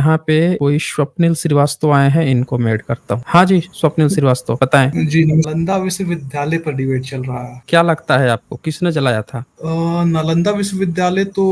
यहाँ पे कोई स्वप्निल श्रीवास्तव आए हैं, इनको मैं ऐड करता हूँ। हाँ जी, स्वप्निल श्रीवास्तव बताएँ। जी, नालंदा विश्वविद्यालय पर डिबेट चल रहा है। क्या लगता है आपको किसने जलाया था? नालंदा विश्वविद्यालय तो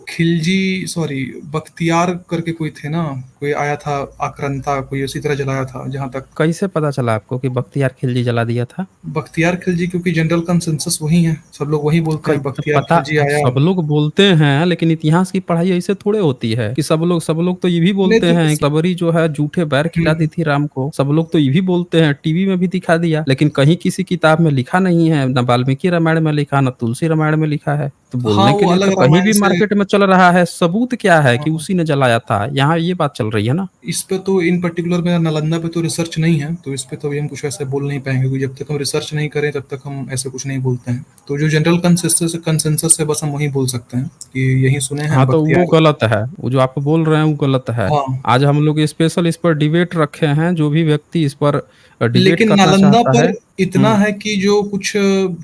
खिलजी सॉरी बख्तियार करके कोई थे ना, कोई आया था आक्रांता, कोई इसी तरह जलाया था जहाँ तक। कैसे पता चला आपको कि बख्तियार खिलजी जला दिया था? बख्तियार खिलजी क्योंकि जनरल कंसेंसस वही है, सब लोग वही बोलते हैं तो बख्तियार पता खिलजी आया। सब लोग बोलते हैं, लेकिन इतिहास की पढ़ाई ऐसे थोड़े होती है कि सब लोग तो ये भी नहीं बोलते तो हैं इस कि सबरी जो है झूठे बैर खिलाती हुँ, थी राम को। सब लोग तो ये भी बोलते हैं, टीवी में भी दिखा दिया, लेकिन कहीं किसी किताब में लिखा नहीं है, ना वाल्मीकि रामायण में लिखा, ना तुलसी रामायण में लिखा है। तो हाँ, बोलने के वो लिए तो अलग कहीं रामायण भी से। मार्केट में चल रहा है, सबूत क्या है कि हाँ, उसी ने जलाया था? यहाँ ये बात चल रही है ना। इस पे तो इन पर्टिकुलर मेरा नालंदा पे तो रिसर्च नहीं है, तो इस पे तो अभी हम कुछ ऐसे बोल नहीं पाएँगे क्योंकि जब तक हम रिसर्च नहीं करें तब तक हम ऐसे कुछ नहीं बोलते हैं। तो जो जनरल कंसेंसस है बस हम वही बोल सकते हैं कि यही सुने हैं हाँ, तो वो बख्तियार। गलत है। वो जो आप बोल रहे हैं वो गलत है। हाँ, आज हम लोग स्पेशल इस पर डिबेट रखे हैं, जो भी व्यक्ति इस पर डिबेट लेकिन करना नालंदा चाहता पर है। इतना हुँ, है कि जो कुछ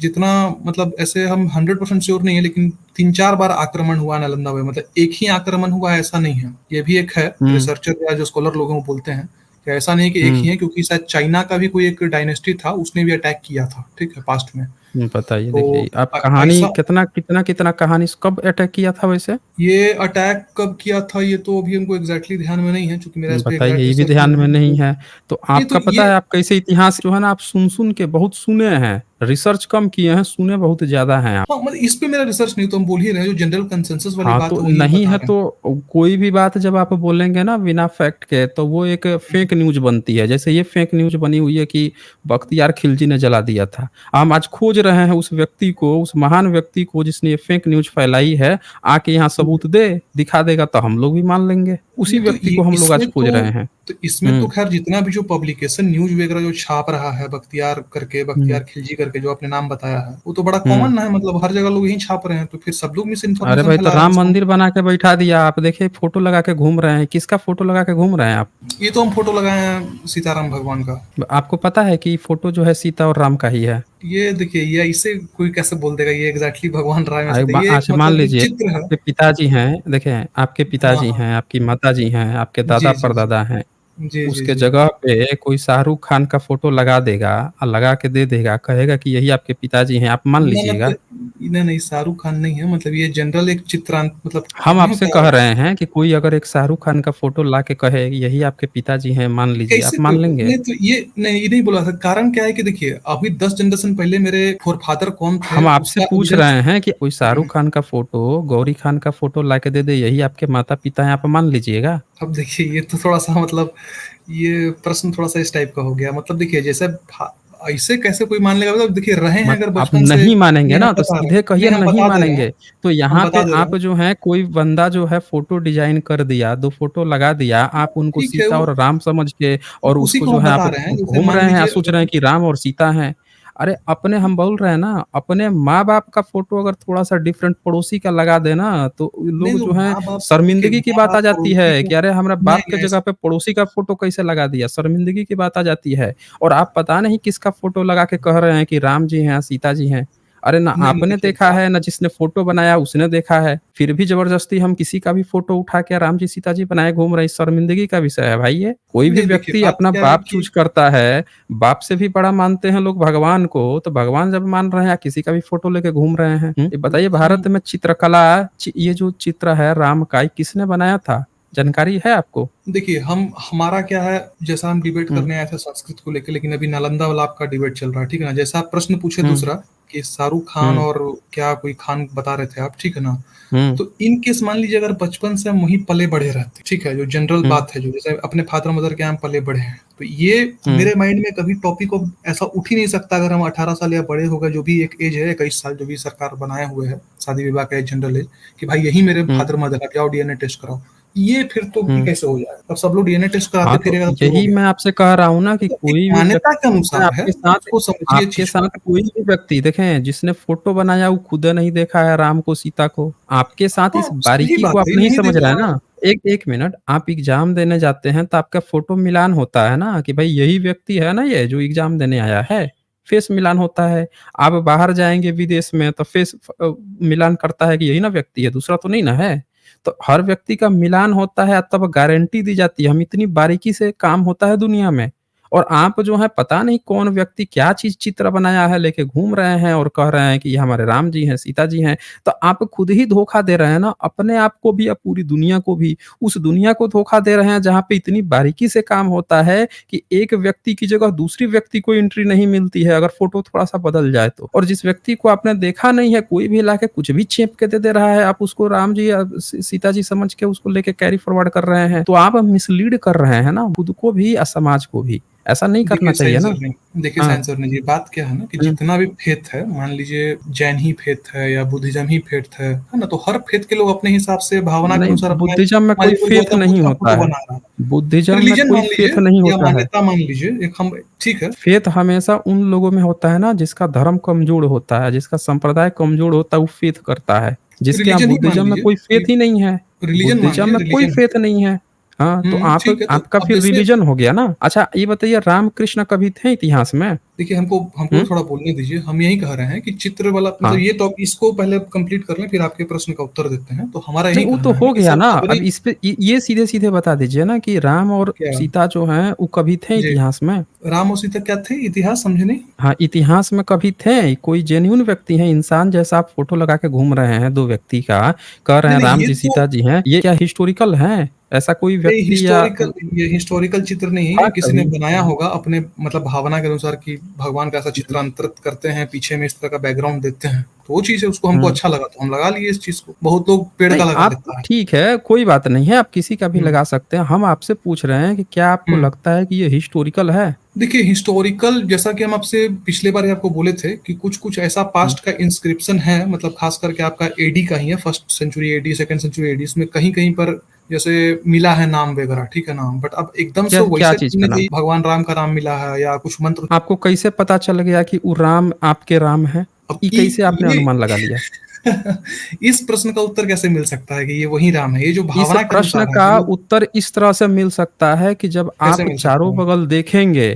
जितना मतलब ऐसे हम 100% श्योर नहीं है, लेकिन 3-4 बार आक्रमण हुआ नालंदा में, मतलब एक ही आक्रमण हुआ ऐसा नहीं है। ये भी एक है, हुँ, रिसर्चर या जो स्कॉलर लोग हैं वो बोलते हैं कि ऐसा नहीं है कि एक हुँ। ही है, क्योंकि शायद चाइना का भी कोई एक डायनेस्टी था, उसने भी अटैक किया था, ठीक है, पास्ट में। बताइए तो देखिए, आप कहानी ऐसा कितना-कितना कहानी कब अटैक किया था वैसे? ये अटैक कब किया था ये तो अभी हमको एग्ज़ैक्टली ध्यान में नहीं है, चूँकि मेरा इस पे बताइए, एग्ज़ैक्ट ये भी रिसर्च ध्यान नहीं में है। नहीं है। तो नहीं तो आपका पता ये है आप कैसे इतिहास जो है ना आप सुन-सुन के बहुत सुने हैं, रिसर्च कम किए हैं, सुने बहुत ज़्यादा हैं आप। हाँ, मतलब इस पे मेरा रिसर्च नहीं, तो हम बोल ही रहे हैं, जो जनरल कंसेंसस वाली हाँ, बात तो है वही हम नहीं बता है रहे तो हैं। कोई भी बात जब आप बोलेंगे ना बिना फैक्ट के तो वो एक फेक न्यूज़ बनती है। जैसे ये फेक न्यूज़ बनी हुई है कि बख्तियार खिलजी ने जला दिया था। हम आज खोज रहे हैं उस व्यक्ति को, उस महान व्यक्ति को जिसने ये फेक न्यूज़ फैलाई है, आके यहाँ सबूत दे, दिखा देगा तो हम लोग भी मान लेंगे। उसी नहीं तो व्यक्ति को हम लोग आज खोज रहे हैं। इसमें तो हुँ, ख़ैर जितना भी जो पब्लिकेशन न्यूज़ वग़ैरह जो छाप रहा है बख्तियार करके, हुँ, बख्तियार खिलजी करके जो आपने नाम बताया है, वो तो बड़ा हुँ। कॉमन है, मतलब हर जगह लोग यही छाप रहे हैं, तो फिर सब लोग मिस अरे इन्फॉर्मेशन भाई, तो फैला रहे हैं राम इसको। मंदिर बना के बैठा दिया। आप देखिए फ़ोटो लगा के घूम रहे हैं। किसका फ़ोटो लगा के घूम रहे हैं आप? ये तो हम फ़ोटो लगाए हैं सीताराम भगवान का। आपको पता है कि फ़ोटो जो है सीता और राम का ही है? ये देखिए, ये इसे कोई कैसे बोल देगा ये एग्ज़ैक्टली भगवान राम में से थे। ये एक अच्छा मान मतलब एक लीजिए चित्र है। आपके पिताजी हैं, देखें आपके हाँ, पिताजी हाँ। हैं, आपकी माताजी हैं, आपके जी, जी, जी। दादा-परदादा हैं, जी, जी, उसके जी। जगह पे कोई शाहरुख खान का फ़ोटो लगा देगा और लगा के दे देगा, कहेगा कि यही आपके पिताजी हैं, आप मान ना लीजिएगा? मतलब नहीं, शाहरुख खान नहीं है, मतलब ये जनरल एक चित्रांत मतलब हम नहीं आपसे होता कह है। रहे हैं कि कोई अगर एक शाहरुख खान का फ़ोटो ला के कहे यही आपके पिताजी हैं, मान लीजिए, कैसे आप मान लेंगे? नहीं तो ये नहीं बोला था, कारण क्या है कि देखिए, अभी 10 जनरेशन पहले मेरे फ़ोरफ़ादर कौन थे हम आपसे उसका पूछ एविडेंस। रहे हैं कि कोई हुँ। शाहरुख खान का फ़ोटो, गौरी खान का फ़ोटो ला के दे दे, यही आपके माता-पिता हैं, आप मान लीजिएगा? अब देखिए ये तो थोड़ा-सा मतलब ये प्रश्न थोड़ा-सा इस टाइप का हो गया। मतलब देखिए जैसे भा ऐसे कैसे कोई मान लेगा, मतलब देखिए रहे हैं मत अगर आप बचपन से। नहीं मानेंगे नहीं हम ना, तो बता रहे सीधे हैं, कहिए नहीं हम नहीं बता दे रहे हैं, मानेंगे। तो हम यहाँ बता पे दे रहे आप हैं। जो है कोई बंदा जो है फ़ोटो डिज़ाइन कर दिया, 2 फ़ोटो लगा दिया, आप उनको ठीक है सीता वो और राम समझ के और उसी उसको को जो हम है बता आप रहे हैं, जैसे घूम मान रहे हैं, लीजिए सोच रहे हैं अगर कि राम और सीता हैं। अरे अपने हम बोल रहे हैं ना, अपने माँ-बाप का फ़ोटो अगर थोड़ा-सा डिफरेंट पड़ोसी का लगा दें ना, तो नहीं लोग तो जो हैं माँ-बाप देखिए शर्मिंदगी की बात आ माँ-बाप जाती पड़ोसी है को कि अरे हमारा बाप नहीं के जगह ऐसा पे पड़ोसी का फ़ोटो कैसे लगा दिया? शर्मिंदगी की बात आ जाती है। और आप पता नहीं किसका फ़ोटो लगा के कह रहे हैं कि राम जी हैं, सीता जी हैं। अरे ना नहीं, नहीं आपने देखिए देखा बात। है, ना जिसने फ़ोटो बनाया उसने देखा है। फिर भी ज़बरदस्ती हम किसी का भी फ़ोटो उठा के राम जी, सीता जी बनाए घूम रहे हैं, शर्मिंदगी का विषय है भाई ये। कोई भी नहीं देखिए व्यक्ति बात अपना क्या है बाप कि चूज़ करता है, बाप से भी बड़ा मानते हैं लोग भगवान को, तो भगवान जब मान रहे हैं, आप किसी का भी फ़ोटो लेके घूम रहे हैं। ये बताइए हम भारत में चित्रकला ये जो चित्र है राम का, ये किसने बनाया था? जानकारी है आपको? देखिए हम हमारा क्या है, जैसा हम डिबेट हुँ, करने आए थे संस्कृत को लेके, लेकिन अभी नालंदा वाला आपका डिबेट चल रहा है, ठीक है ना? जैसा आप प्रश्न पूछे हुँ, दूसरा कि शाहरुख खान हुँ, और क्या कोई खान बता रहे थे आप, ठीक है ना? हुँ, तो इन केस मान लीजिए अगर बचपन से हम वहीं पले-बढ़े रहते, ठीक है? जो जनरल हुँ, बात है, जो जैसे अपने फादर-मदर के यहाँ हम पले-बढ़े हैं, तो ये हुँ, मेरे माइंड में कभी टॉपिक ऑफ ऐसा उठ ही नहीं सकता अगर हम 18 साल या बड़े हो गए, जो भी एक एज है 21 साल जो भी सरकार बनाए हुए है, शादी-विवाह का एक जनरल एज, कि भाई यही मेरे हुँ, फादर-मदर है, जाओ डीएनए टेस्ट कराओ। ये फिर तो हुँ। कैसे हो जाएगा? अब सब लोग डीएनए टेस्ट कराते हाँ, तो फिरेगा तो हो यही गया। मैं आपसे कह रहा हूँ ना कि तो एक कोई भी मान्यता के व्यक्ति है अनुसार है, उसको समझिए आपके चीज़ को। साथ कोई भी व्यक्ति देखें जिसने फ़ोटो बनाया वो खुद नहीं देखा है राम को, सीता को। आपके साथ इस हाँ, सही बारीकी को बात आप है, नहीं नहीं समझ देख रहे हैं रहा है। ना। एक मिनट, आप एग्ज़ाम देने जाते हैं तो आपका फ़ोटो मिलान होता है ना कि भाई यही व्यक्ति है ना ये जो एग्ज़ाम देने आया है। फेस मिलान होता है। आप बाहर जाएँगे विदेश में तो मिलान करता है कि यही ना व्यक्ति है, दूसरा तो नहीं ना है। तो हर व्यक्ति का मिलान होता है तब गारंटी दी जाती है। हम इतनी बारीकी से काम होता है दुनिया में और आप जो है पता नहीं कौन व्यक्ति क्या चीज़ चित्र बनाया है लेके घूम रहे हैं और कह रहे हैं कि ये हमारे राम जी हैं, सीता जी हैं। तो आप खुद ही धोखा दे रहे हैं ना, अपने आप को भी और पूरी दुनिया को भी। उस दुनिया को धोखा दे रहे हैं जहाँ पे इतनी बारीकी से काम होता है कि एक व्यक्ति की जगह दूसरी व्यक्ति को एंट्री नहीं मिलती है अगर फ़ोटो थोड़ा-सा बदल जाए तो। और जिस व्यक्ति को आपने देखा नहीं है, कोई भी लाके कुछ भी छेप के दे दे रहा है, आप उसको राम जी या सीता जी समझ के उसको लेके कैरी फॉरवर्ड कर रहे हैं। तो आप मिसलीड कर रहे हैं ना, खुद को भी और समाज को भी। ऐसा नहीं करना चाहिए ना। देखिए हाँ। साइंस सर ने जी बात क्या है ना कि हुँ। जितना भी फेथ है, मान लीजिए जैन ही फेथ है या बुद्धिज़्म ही फेथ है ना? तो हर फेथ के लोग अपने हिसाब से भावना के नहीं, अनुसार अपना बुद्धिज़्म में मान कोई लीजिए फ़ेथ गौतम बुद्ध नहीं का होता फ़ोटो है। बना रहा है। बुद्धिज़्म में रिलीजन कोई मान फ़ेथ लीजिए नहीं या होता है। मान्यता मान लीजिए एक हम ठीक है, फ़ेथ हमेशा उन लोगों में होता है ना जिसका धर्म कमज़ोर होता है, जिसका संप्रदाय कमज़ोर होता है, वो फ़ेथ करता है। जिसके यहाँ रिलीजन ही मान बुद्धिज़्म में लीजिए कोई कि फ़ेथ ही नहीं है, रिलीजन मान बुद्धिज़्म लीजिए में कोई रिलीजन है। फ़ेथ नहीं है। हाँ, तो आप ठीक है, तो आपका अब फिर जैसे रिलिजन हो गया ना। अच्छा ये बताइए रामकृष्ण कभी थे इतिहास में? देखिए हमको हमको हुँ? थोड़ा बोलने दीजिए। हम यही कह रहे हैं कि चित्र वाला मतलब हाँ। ये तो इसको पहले कंप्लीट कर लें, फिर आपके प्रश्न का उत्तर देते हैं। तो हमारा नहीं, यही वो तो कहना है हो कि गया सब ना। अपनी अब इस पे ये सीधे-सीधे बता दीजिए ना कि राम और क्या सीता जो हैं, वो कभी थे जी, इतिहास में? राम और सीता क्या थे? इतिहास समझे नहीं? हाँ, इतिहास में कभी थे, कोई जेन्युइन व्यक्ति हैं, इंसान जैसा आप फ़ोटो लगा के घूम रहे हैं 2 व्यक्ति का, कह रहे नहीं, हैं नहीं राम ये जी, तो सीता जी हैं, ये क्या हिस्टोरिकल हैं? ऐसा कोई नहीं व्यक्ति या हिस्टोरिकल ये हिस्टोरिकल चित्र नहीं है, था ये किसी ने कभी? बनाया होगा अपने मतलब भावना के अनुसार कि भगवान का ऐसा चित्रांतरित करते हैं, पीछे में इस तरह का बैकग्राउंड देते हैं। तो वो चीज़ है उसको हमको हुँ। अच्छा लगा तो हम लगा लिए इस चीज़ को। बहुत लोग पेड़ नहीं, का लगा आप लेता है। ठीक है, कोई बात नहीं है, आप किसी का भी हुँ, लगा सकते हैं। हम आपसे पूछ रहे हैं कि क्या आपको हुँ। लगता है कि ये हिस्टोरिकल है? देखिए हिस्टोरिकल जैसा कि हम आपसे पिछले बार ही आपको बोले थे कि कुछ-कुछ ऐसा हुँ। पास्ट का इंस्क्रिप्शन है मतलब ख़ास करके आपका एडी का ही है, first century AD, second century AD इसमें कहीं-कहीं पर जैसे मिला है नाम वगैरह, ठीक है नाम, बट अब एकदम से क्या क्या वैसे चीज़ तो का नहीं नाम? कि भगवान राम का नाम मिला है या कुछ मंत्र आपको कैसे पता चल गया कि वो राम आपके राम हैं? अब ये कि कैसे आपने ये अनुमान लगा लिया? इस प्रश्न का उत्तर कैसे मिल सकता है कि ये वही राम है? ये जो इस भावना के प्रश्न अनुसार है का कि लोग उत्तर इस तरह से मिल सकता है कि जब कैसे आप मिल चारों सकता है? बगल देखेंगे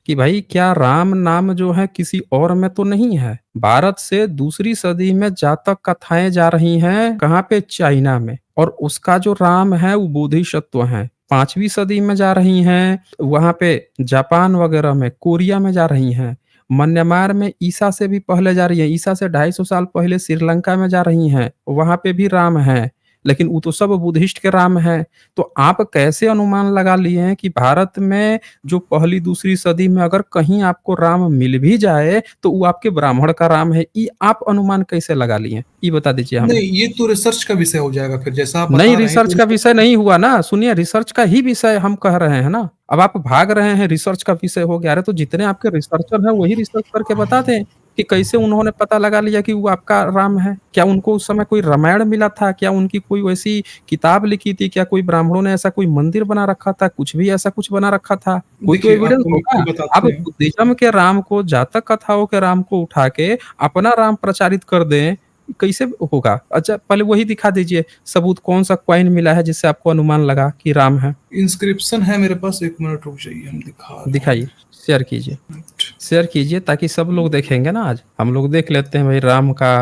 कि भाई क्या राम नाम जो है किसी और में तो नहीं है। भारत से दूसरी सदी में जातक कथाएँ जा रही हैं, कहाँ पे? चाइना में और उसका जो राम है वो बोधिसत्व हैं। 5वीं सदी में जा रही हैं, वहाँ पे जापान वगैरह में, कोरिया में जा रही हैं। म्यांमार में ईसा से भी पहले जा रही हैं, ईसा से 250 साल पहले श्रीलंका में जा रही हैं, वहाँ पे भी राम हैं। लेकिन वो तो सब बुद्धिस्ट के राम हैं। तो आप कैसे अनुमान लगा लिए हैं कि भारत में जो पहली दूसरी सदी में अगर कहीं आपको राम मिल भी जाए, तो वो आपके ब्राह्मण का राम है। ये आप अनुमान कैसे लगा लिए? ये बता दीजिए हमें। नहीं, ये तो रिसर्च का विषय हो जाएगा फिर जैसा आप नहीं, बता रहे हैं रिसर्च तो का रिसर्च विषय नहीं हुआ ना, सुनिए रिसर्च का ही विषय हम कह रहे हैं ना। अब आप भाग रहे हैं रिसर्च का विषय हो गया, अरे तो जितने आपके रिसर्चर हैं वही रिसर्च करके बता दें, कि कैसे उन्होंने पता लगा लिया कि वो आपका राम है। क्या उनको उस समय कोई रामायण मिला था? क्या उनकी कोई वैसी किताब लिखी थी? क्या कोई ब्राह्मणों ने ऐसा कोई मंदिर बना रखा था? कुछ भी ऐसा कुछ बना रखा था? कोई तो देखिए एविडेंस आपको होगा। ये आप बताते हैं बुद्धिज़्म के राम को, जातक कथाओं के राम को उठा के अपना राम प्रचारित कर दें, कैसे होगा? अच्छा पहले वही दिखा दीजिए, सबूत कौन-सा कॉइन मिला है जिससे आपको अनुमान लगा कि राम है? इंस्क्रिप्शन है मेरे पास 1 मिनट रुक जाइए हम दिखा रहे हैं। दिखाइए, शेयर कीजिए। मिनट शेयर कीजिए ताकि सब लोग देखेंगे ना आज। हम लोग देख लेते हैं भाई राम का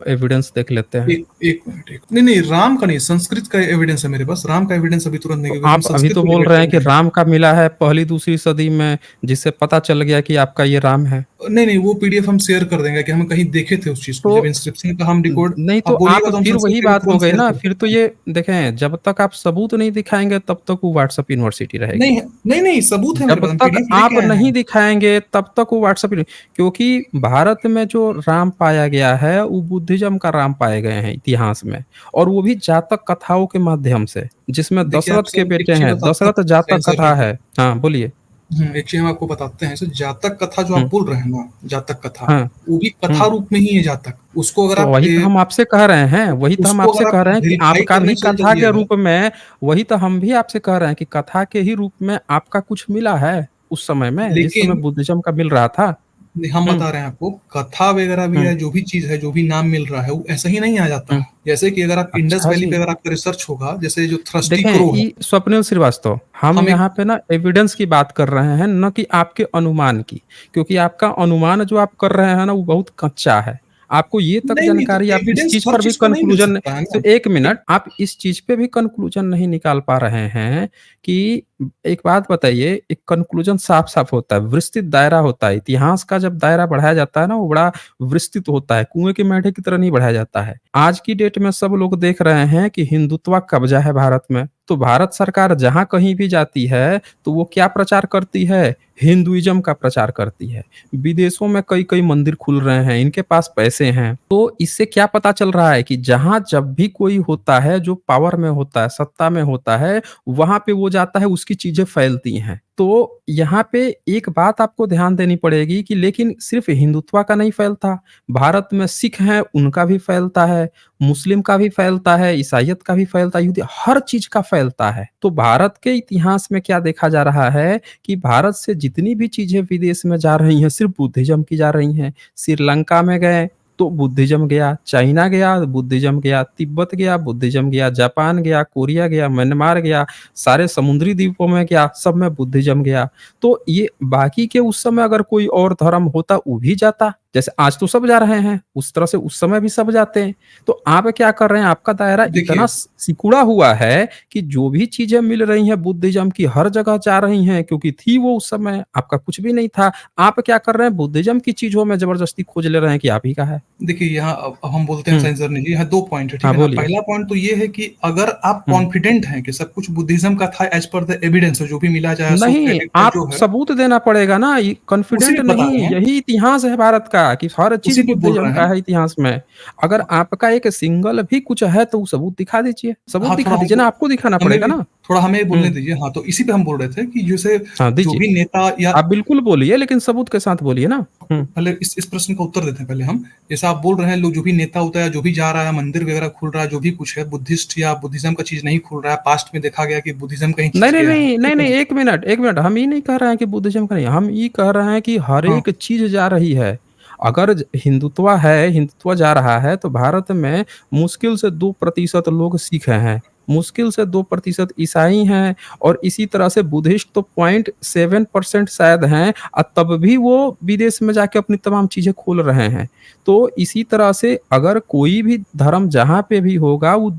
एविडेंस देख लेते हैं। 1 मिनट नहीं, नहीं राम का नहीं संस्कृत का एविडेंस है मेरे पास, राम का एविडेंस अभी तुरंत नहीं तो क्योंकि हम आप अभी संस्कृत तो में बोल रहे डिबेट हैं कर कि रहे हैं। राम का मिला है पहली दूसरी सदी में जिससे पता चल गया कि आपका ये राम है। नहीं, नहीं वो पीडीएफ हम शेयर कर देंगे कि हम कहीं देखे थे उस चीज़ को, जब तो इंस्क्रिप्शन का हम रिकॉर्ड नहीं तो आप आप बोलिएगा तो हम फिर संस्कृत वही में भी बात हो तुरंत गई शेयर ना, कर फिर तो सकते हैं। ये देखें जब तक आप सबूत नहीं दिखाएँगे तब तक वो व्हाट्सएप यूनिवर्सिटी रहेगी। नहीं है नहीं, नहीं सबूत है मेरे जब पास, हम तक पीडीएफ आप लेके आए नहीं हैं। दिखाएँगे तब तक वो व्हाट्सएप नहीं क्योंकि भारत में जो राम पाया गया है, वो बुद्धिज़्म का राम पाए गए हैं इतिहास में और वो भी जातक कथाओं के माध्यम से, जिसमें देखिए दशरथ आपसे के हम एक बेटे चीज़ हैं, बताते दशरथ हैं जातक सेंसर कथा रहे। है। हाँ, बोलिए। एक चीज़ हम आपको बताते हैं, जैसे जातक कथा जो आप हुँ, बोल रहे हैं ना, जातक कथा, हाँ, वो भी कथा हुँ। रूप में ही है जातक। उसको अगर तो आप वही तो हम आपसे कह रहे हैं, वही तो हम उसको आपसे अगर कह आप रहे हैं कि वेरीफ़ाई आपका करने भी चल कथा के जाइएगा रूप में वही तो हम भी आपसे कह रहे हैं कि कथा के ही रूप में आपका कुछ मिला है, उस समय में, जिस समय लेकिन बुद्धिज़्म का मिल रहा था। हम हुँ, बता रहे हैं आपको, कथा वगैरह भी हुँ, है, जो भी चीज़ है, जो भी नाम मिल रहा है, वो ऐसे ही नहीं आ जाता हुँ। है। जैसे कि अगर आप इंडस अच्छा वैली पे जी। अगर आपका रिसर्च होगा, जैसे जो थ्रस्टी देखें, क्रो है, ये स्वप्निल श्रीवास्तव, हम हम एक यहाँ पे ना एविडेंस की बात कर रहे हैं, ना कि आपके अनुमान की। क्योंकि आपका अनुमान जो आप कर रहे हैं ना, वो बहुत कच्चा है। आपको ये तक नहीं, नहीं, तो जानकारी, आप इस एविडेंस चीज़ हर पर भी चीज़ का नहीं मिल कन्क्लूज़न, सकता है ना। सिर्फ़ 1 मिनट, आप इस चीज़ पे भी कन्क्लूज़न नहीं निकाल पा रहे हैं कि एक बात बताइए, एक कन्क्लूज़न साफ-साफ होता है, विस्तृत दायरा होता है। इतिहास का जब दायरा बढ़ाया जाता है ना, वो बड़ा विस्तृत होता है, कुएँ के मेढे की तरह नहीं बढ़ाया जाता है। आज की डेट में सब लोग देख रहे हैं कि हिंदुत्व कब्ज़ा है भारत में, तो भारत सरकार जहाँ कहीं भी जाती है, तो वो क्या प्रचार करती है? हिंदुइज़्म का प्रचार करती है। विदेशों में कई-कई मंदिर खुल रहे हैं, इनके पास पैसे हैं। तो इससे क्या पता चल रहा है कि जहाँ जब भी कोई होता है, जो पावर में होता है, सत्ता में होता है, वहाँ पे वो जाता है, उसकी चीज़ें फैलती हैं। तो यहाँ पे एक बात आपको ध्यान देनी पड़ेगी कि लेकिन सिर्फ़ हिंदुत्व का नहीं फैलता, भारत में सिख हैं, उनका भी फैलता है, मुस्लिम का भी फैलता है, ईसाइयत का भी फैलता है, हर चीज़ का फैलता है। तो भारत के इतिहास में क्या देखा जा रहा है कि भारत से जितनी भी चीज़ें विदेश में जा रही हैं, सिर्फ़ बुद्धिज़्म की जा रही हैं। श्रीलंका में गए, तो बुद्धिज़्म गया, चाइना गया, बुद्धिज़्म गया, तिब्बत गया, बुद्धिज़्म गया, जापान गया, कोरिया गया, म्यांमार गया, सारे समुद्री द्वीपों में गया, सब में बुद्धिज़्म गया। तो ये बाकी के उस समय अगर कोई और धर्म होता, वो भी जाता। जैसे आज तो सब जा रहे हैं, उस तरह से उस समय भी सब जाते हैं। तो आप क्या कर रहे हैं, आपका दायरा इतना देखिए, सिकुड़ा हुआ है कि जो भी चीज़ें मिल रही हैं बुद्धिज़्म की, हर जगह जा रही हैं, क्योंकि थी वो उस समय, आपका कुछ भी नहीं था। आप क्या कर रहे हैं, बुद्धिज़्म की चीज़ों में ज़बरदस्ती खोज ले रहे हैं कि आप ही का है। देखिए यहाँ अब हम बोलते हैं हुँ, साइंस जर्नी जी, यहाँ 2 पॉइंट है, ठीक हाँ, है ना? बोलिए। पहला पॉइंट तो ये है कि अगर आप हुँ। कॉन्फिडेंट हैं कि सब कुछ बुद्धिज़्म का था एज़ पर द एविडेंस जो भी मिला, चाहे अशोक का नहीं, टेक्स्ट आप जो है, सबूत देना पड़ेगा ना, ये उसी कॉन्फिडेंट पे बता नहीं, रहे हैं, यही इतिहास है भारत का कि हर चीज़ उसी पे बोल बुद्धिज़्म रहे का हैं। है इतिहास में। अगर आपका एक सिंगल भी कुछ है तो वो सबूत दिखा दीजिए, सबूत हाँ, दिखा दीजिए ना, आपको दिखाना पड़ेगा ना। थोड़ा हमें भी बोलने हुँ, दीजिए। हाँ, तो इसी पे हम बोल रहे थे कि जैसे हाँ, जो दीजिए। भी नेता या आप बिल्कुल बोलिए लेकिन सबूत के साथ बोलिए ना। हुँ, पहले इस प्रश्न का उत्तर देते हैं पहले हम। जैसा आप बोल रहे हैं, लोग जो भी नेता होता है, जो भी जा रहा है, मंदिर वगैरह खुल रहा है, जो भी कुछ है, बुद्धिस्ट या बुद्धिज़्म का चीज़ नहीं खुल रहा है। पास्ट में देखा गया कि बुद्धिज़्म कहीं नहीं, छिप नहीं, गया है, नहीं, नहीं, ठीक है नहीं, ना? 1 मिनट, हम ये नहीं कह रहे हैं कि बुद्धिज़्म का नहीं, हम ये कह रहे हैं कि हर हाँ, एक चीज़ जा रही है। अगर हिंदुत्व है, हिंदुत्व जा रहा है तो भारत में मुश्किल से 2% लोग सिख हैं, मुश्किल से 2% ईसाई हैं और इसी तरह से बुद्धिस्ट तो 0.7% शायद हैं, तब भी वो विदेश में जाके अपनी तमाम चीज़ें खोल रहे हैं। तो इसी तरह से अगर कोई भी धर्म जहाँ पे भी होगा, वो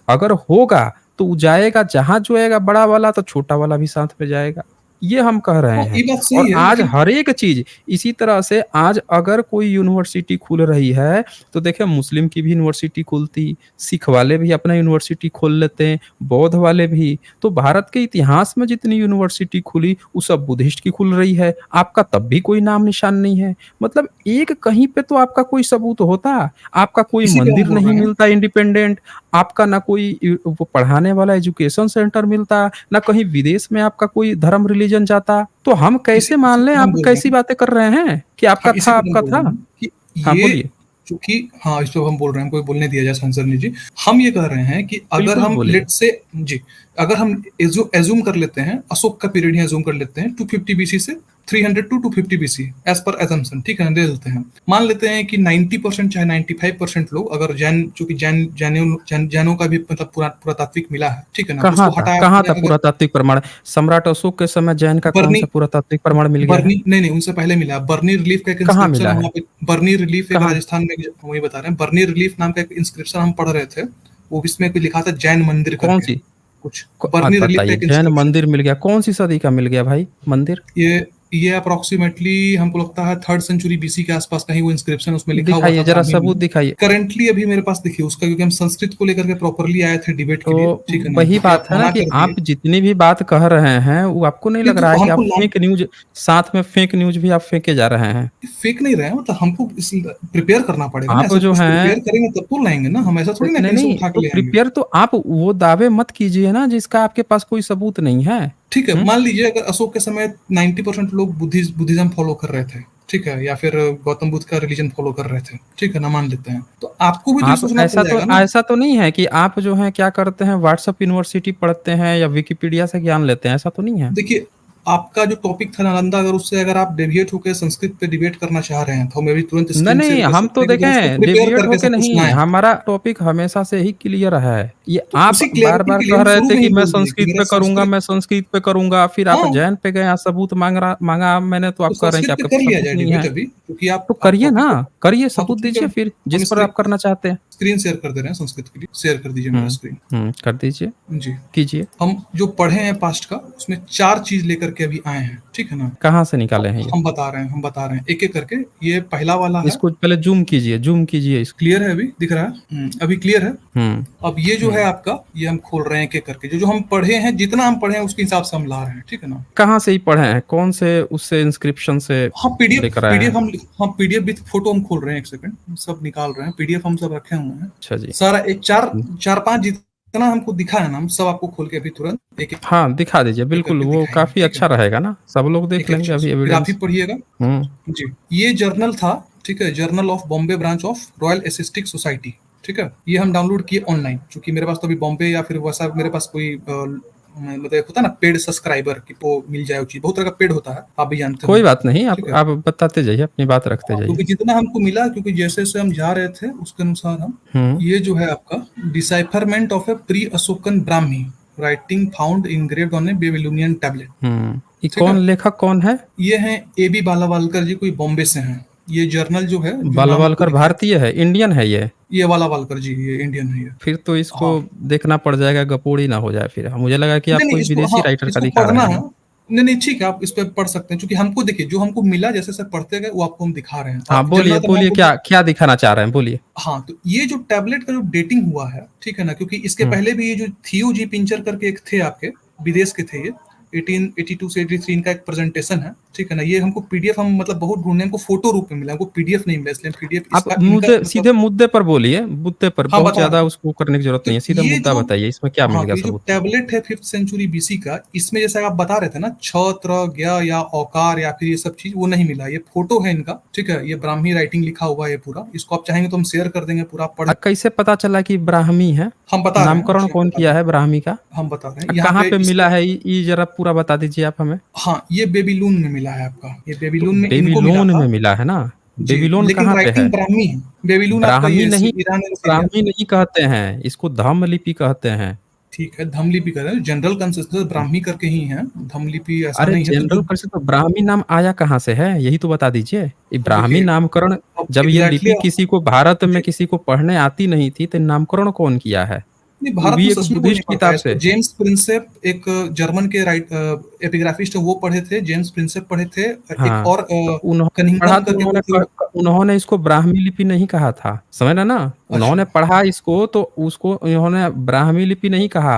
अगर होगा तो वो जाएगा, जहाँ जो आएगा बड़ा वाला तो छोटा वाला भी साथ में जाएगा। ये हम कह रहे हाँ, हैं। ये बात और सही है, आज लेकिन हर एक चीज़ इसी तरह से आज अगर कोई यूनिवर्सिटी खुल रही है, तो देखिए मुस्लिम की भी यूनिवर्सिटी खुलती, सिख वाले भी अपना यूनिवर्सिटी खोल लेते हैं, बौद्ध वाले भी। तो भारत के इतिहास में जितनी यूनिवर्सिटी खुली, वो सब बुद्धिस्ट की खुल रही है। आपका तब भी कोई नाम निशान नहीं है। मतलब एक कहीं पे तो आपका कोई सबूत होता। आपका कोई इसी पे हम मंदिर बोल नहीं रहे हैं। मिलता इंडिपेंडेंट, आपका ना कोई वो पढ़ाने वाला एजुकेशन सेंटर मिलता, ना कहीं विदेश में आपका कोई धर्म रिलीजन जाता। तो हम इसी कैसे मान इसी लें, पे हम आप बोल रहे कैसी हैं। बातें कर रहे हैं कि हाँ, आपका इसी था, पे हम आपका बोल रहे था? हैं कि हाँ, ये बोलिए। चूँकि हाँ, इस पे हम बोल रहे हैं, हमको बोलने दिया जाए संसरनी जी। हम ये कह रहे हैं कि अगर बिल्कुल हम बोलिए। लेट्स से जी, अगर हम एज़्यूम कर लेते हैं, अशोक का पीरियड ही एज़्यूम कर लेते हैं 250 बीसी से 300 to 250 BC as per assumption, ठीक है ना? ले लेते हैं। मान लेते हैं कि 90% चाहे 95% लोग, अगर जैन, चूँकि जैनों का भी मतलब पुरातात्विक मिला है, ठीक है ना? कहाँ उसको था? हटाया कहाँ हमने था अगर पुरातात्विक प्रमाण? सम्राट अशोक के समय जैन का बर्नी कौन-सा पुरातात्विक प्रमाण मिल गया है? बर्नी नहीं, नहीं, उनसे पहले मिला। बर्नी रिलीफ का एक कहाँ इंस्क्रिप्शन मिला है है? वहाँ पे। बर्नी रिलीफ एक कहाँ? राजस्थान में, वही बता रहे हैं। बर्नी रिलीफ नाम का एक इंस्क्रिप्शन हम पढ़ रहे थे। वो इसमें कोई लिखा था जैन मंदिर करके कौन-सी? कुछ। बर्नी रिलीफ का बताइए, एक जैन इंस्क्रिप्शन मंदिर मिल गया, कौन-सी सदी का मिल गया भाई मंदिर? ये ये अप्रॉक्सिमेटली हमको लगता है 3rd सेंचुरी बीसी के आसपास का ही वो इंस्क्रिप्शन, उसमें लिखा हुआ था दिखाइए, ज़रा ब्राह्मी सबूत में। दिखाइए। करंटली अभी मेरे पास देखिए उसका, क्योंकि हम संस्कृत को लेकर के प्रॉपर्ली आए थे डिबेट के लिए, तो ठीक है ना? वही जो कि आप बात है ना मना कि कर दिए। आप जितनी भी बात कह रहे हैं, वो आपको नहीं नहीं लग रहा तो है कि हमको आप फेक न्यूज़, साथ में फेक न्यूज़ भी आप फेंके जा रहे हैं? फेक नहीं रहे हैं, मतलब हमको प्रिपेयर करना पड़ेगा ना, आप ऐसा जो कुछ प्रिपेयर हैं, करेंगे तब तो लाएँगे ना, हम ऐसा थोड़ी ना नहीं, कहीं से नहीं, उठा तो के ले आएँगे। प्रिपेयर तो आप वो दावे मत कीजिए ना जिसका आपके पास कोई सबूत नहीं है। ठीक है, हुँ? मान लीजिए अगर अशोक के समय 90% लोग बुद्धिज़्म फॉलो कर रहे थे, ठीक है? या फिर गौतम बुद्ध का रिलीजन फॉलो कर रहे थे, ठीक है ना? मान लेते हैं। तो आपको भी तो ये आप सोचना पड़ जाएगा ना। ऐसा तो नहीं है कि आप जो हैं क्या करते हैं, व्हाट्सएप यूनिवर्सिटी पढ़ते हैं या विकिपीडिया से ज्ञान लेते हैं, ऐसा तो नहीं है? देखिए, आपका जो टॉपिक था नालंदा, अगर उससे अगर आप डेविएट होके संस्कृत पे डिबेट करना चाह रहे हैं, तो मैं भी तुरंत नहीं, स्क्रीन शेयर नहीं, कर हम सकते तो हैं कि मैं उसको देखें प्रिपेयर डेविएट करके होके सब कुछ नहीं, लाएँ। हमारा टॉपिक हमेशा से ही क्लियर है। ये तो आप उसी क्लैरिटी बार-बार के लिए कह हम रहे शुरू थे में कि ही मैं बोल दिए कि संस्कृत मेरा पे करूँगा, संस्कृत। मैं संस्कृत पे करूँगा, फिर आप हाँ, जैन पे गए, यहाँ सबूत माँगा मैंने तो तो आप कह रहे हैं कि संस्कृत पे आपके कर पास लिया सबूत जाए नहीं डिबेट है। अभी, क्योंकि तो आप करिए टॉपिक ना, को। करिए हाँ, तो सबूत ठीक है, दीजिए फिर, हम जिस पर आप करना चाहते हैं। स्क्रीन शेयर कर दे रहे हैं संस्कृत के लिए। शेयर कर दीजिए मेरा स्क्रीन। कर दीजिए, जी। कीजिए। हम जो पढ़े हैं पास्ट का, उसमें 4 चीज़ लेकर के अभी आए हैं, ठीक है ना? कहाँ से निकाले अब हैं ये? हम बता रहे हैं एक-एक करके। ये पहला वाला है। इसको पहले ज़ूम कीजिए इसको। क्लियर है अभी? दिख रहा है? अभी क्लियर है? हुँ, अब ये जो है हुँ। आपका, ये हम खोल रहे हैं एक-एक करके। जो-जो हम पढ़े हैं, जितना हम पढ़े हैं उसके हिसाब से हम ला रहे हैं, ठीक है ना? कहाँ से ही पढ़े हैं? कौन से उससे इंस्क्रिप्शन से हाँ, पीडीएफ लेकर आए पीडीएफ हैं? हम हाँ, पीडीएफ विथ फ़ोटो हम खोल रहे हैं, 1 सेकंड। सब निकाल रहे हैं, पीडीएफ हम सब रखे हुए हैं। अच्छा जी। सारा एक 4 हुँ। 4-5 जितना हमको दिखा है ना, हम सब आपको खोल के अभी तुरंत एक-एक हाँ, दिखा दीजिए बिल्कुल, करके वो दिखाएँगे, काफ़ी ठीक है? अच्छा रहेगा ना, सब लोग देख एक-एक लेंगे चीज़, अभी फिर आप ही एविडेंस। पढ़िएगा। हुँ, जी, ये जर्नल था, ठीक है? Journal of Bombay branch of Royal Asiatic Society, ठीक है? ये हम डाउनलोड किए ऑनलाइन, चूँकि मेरे पास तो अभी बॉम्बे या फिर वैसा मेरे पास कोई मतलब एक होता है ना पेड सब्सक्राइबर कि वो मिल जाए वो चीज़, बहुत तरह का पेड होता है, आप भी जानते कोई होंगे, बात नहीं, ठीक है? आप बताते जाइए, अपनी बात रखते हाँ, जाइए। क्योंकि जितना हमको मिला, क्योंकि जैसे-जैसे हम जा रहे थे उसके अनुसार हम, हुँ, ये जो है आपका decipherment of a pre Ashokan Brahmi, writing found engraved on a Babylonian tablet, ये ठीक है? लेखक कौन है? ये हैं एबी बालावालकर जी, कोई बॉम्बे से हैं। ये जर्नल जो है, जो नाम आपको बालवलकर दिखाई, भारतीय है, इंडियन है ये? ये वाला वालकर जी, ये इंडियन है ये। फिर तो इसको हाँ। देखना पड़ जाएगा, गपोड़ी ना हो जाए फिर। मुझे लगा कि आप नहीं, नहीं, कोई इसको, विदेशी हाँ, राइटर का इसको दिखा पढ़ना रहे है। हैं। नहीं, नहीं, ठीक है, आप इस पे पढ़ सकते हैं, क्योंकि हमको देखिए जो हमको मिला जैसे-जैसे पढ़ते गए वो आपको हम दिखा रहे हैं। हाँ, अब बोलिए, जनरल तो मैं बोलिए बोलूँ। क्या क्या दिखाना चाह रहे हैं? बोलिए। हाँ, तो ये जो टैबलेट का जो डेटिंग हुआ है, ठीक है ना? क्योंकि इसके हुँ, पहले भी ये जो थियो जी पिंचर करके एक थे आपके, विदेश के थे ये, 1882 से 83 इनका एक प्रेजेंटेशन है, ठीक है ना? ये हमको पीडीएफ हम मतलब बहुत ढूँढे, हमको फ़ोटो रूप में मिला, हमको पीडीएफ नहीं मिला, इसलिए हम पीडीएफ आप इसका इनका मुद्दे मतलब। सीधे मुद्दे पर बोलिए, मुद्दे पर, हाँ, बहुत बता रहा ज़्यादा हूँ। उसको करने की ज़रूरत तो नहीं है। सीधा ये मुद्दा जो, बताइए, इसमें क्या हाँ, मिल तो गया ये जो सबूत? टैबलेट है 5th सेंचुरी बीसी का, इसमें जैसा आप बता रहे थे ना, छ, त्र, ज्ञ या औकार या फिर ये सब चीज़, वो नहीं मिला। ये फ़ोटो है इनका, ठीक है? ये ब्राह्मी राइटिंग लिखा हुआ है पूरा। इसको आप चाहेंगे तो हम शेयर कर देंगे पूरा, आप पढ़। कैसे पता चला कि ब्राह्मी है? हम बता रहे हैं, नामकरण जी, हम कौन बता रहे किया हैं। है ब्राह्मी का? हम बता रहे हैं, यहाँ कहाँ पे पे इसका। मिला है? ये ज़रा पूरा बता दीजिए आप हमें। हाँ, ये बेबीलोन में मिला है आपका। ये तो बेबीलोन में इनको मिला बेबीलोन था। में मिला है ना? जी, बेबीलोन लेकिन कहाँ पे है? राइटिंग ब्राह्मी है। बेबीलोन आपका ब्राह्मी ये नहीं, ईरान एंड सीरिया। ब्राह्मी नहीं कहते हैं, इसको धम्म लिपि कहते हैं। ठीक है, धम्म लिपि कर रहे हैं। जनरल कंसेंसस ब्राह्मी करके ही है, धम्म लिपि ऐसा अरे नहीं है। तो जनरल जो पर से तो ब्राह्मी नाम आया कहाँ से है? यही तो बता दीजिए। ये अब ब्राह्मी देखिए, नामकरण, अब जब ये एग्ज़ैक्टली लिपि किसी को भारत में जी, किसी को पढ़ने आती नहीं थी, तो नामकरण कौन किया है? नहीं, वो भारत में भी एक सच में कोई नहीं बुद्धिस्ट पढ़ता है किताब इसको। से। जेम्स प्रिंसेप एक जर्मन के एपिग्राफिस्ट है, वो पढ़े थे। जेम्स प्रिंसेप पढ़े थे। एक हाँ, और तो उन्होंने पढ़ा, कनिंघम तो करके कोई थे। उन्होंने इसको ब्राह्मी लिपि नहीं कहा था, समझ रहे ना? अच्छा। उन्होंने पढ़ा इसको तो उसको उन्होंने ब्राह्मी लिपि नहीं कहा।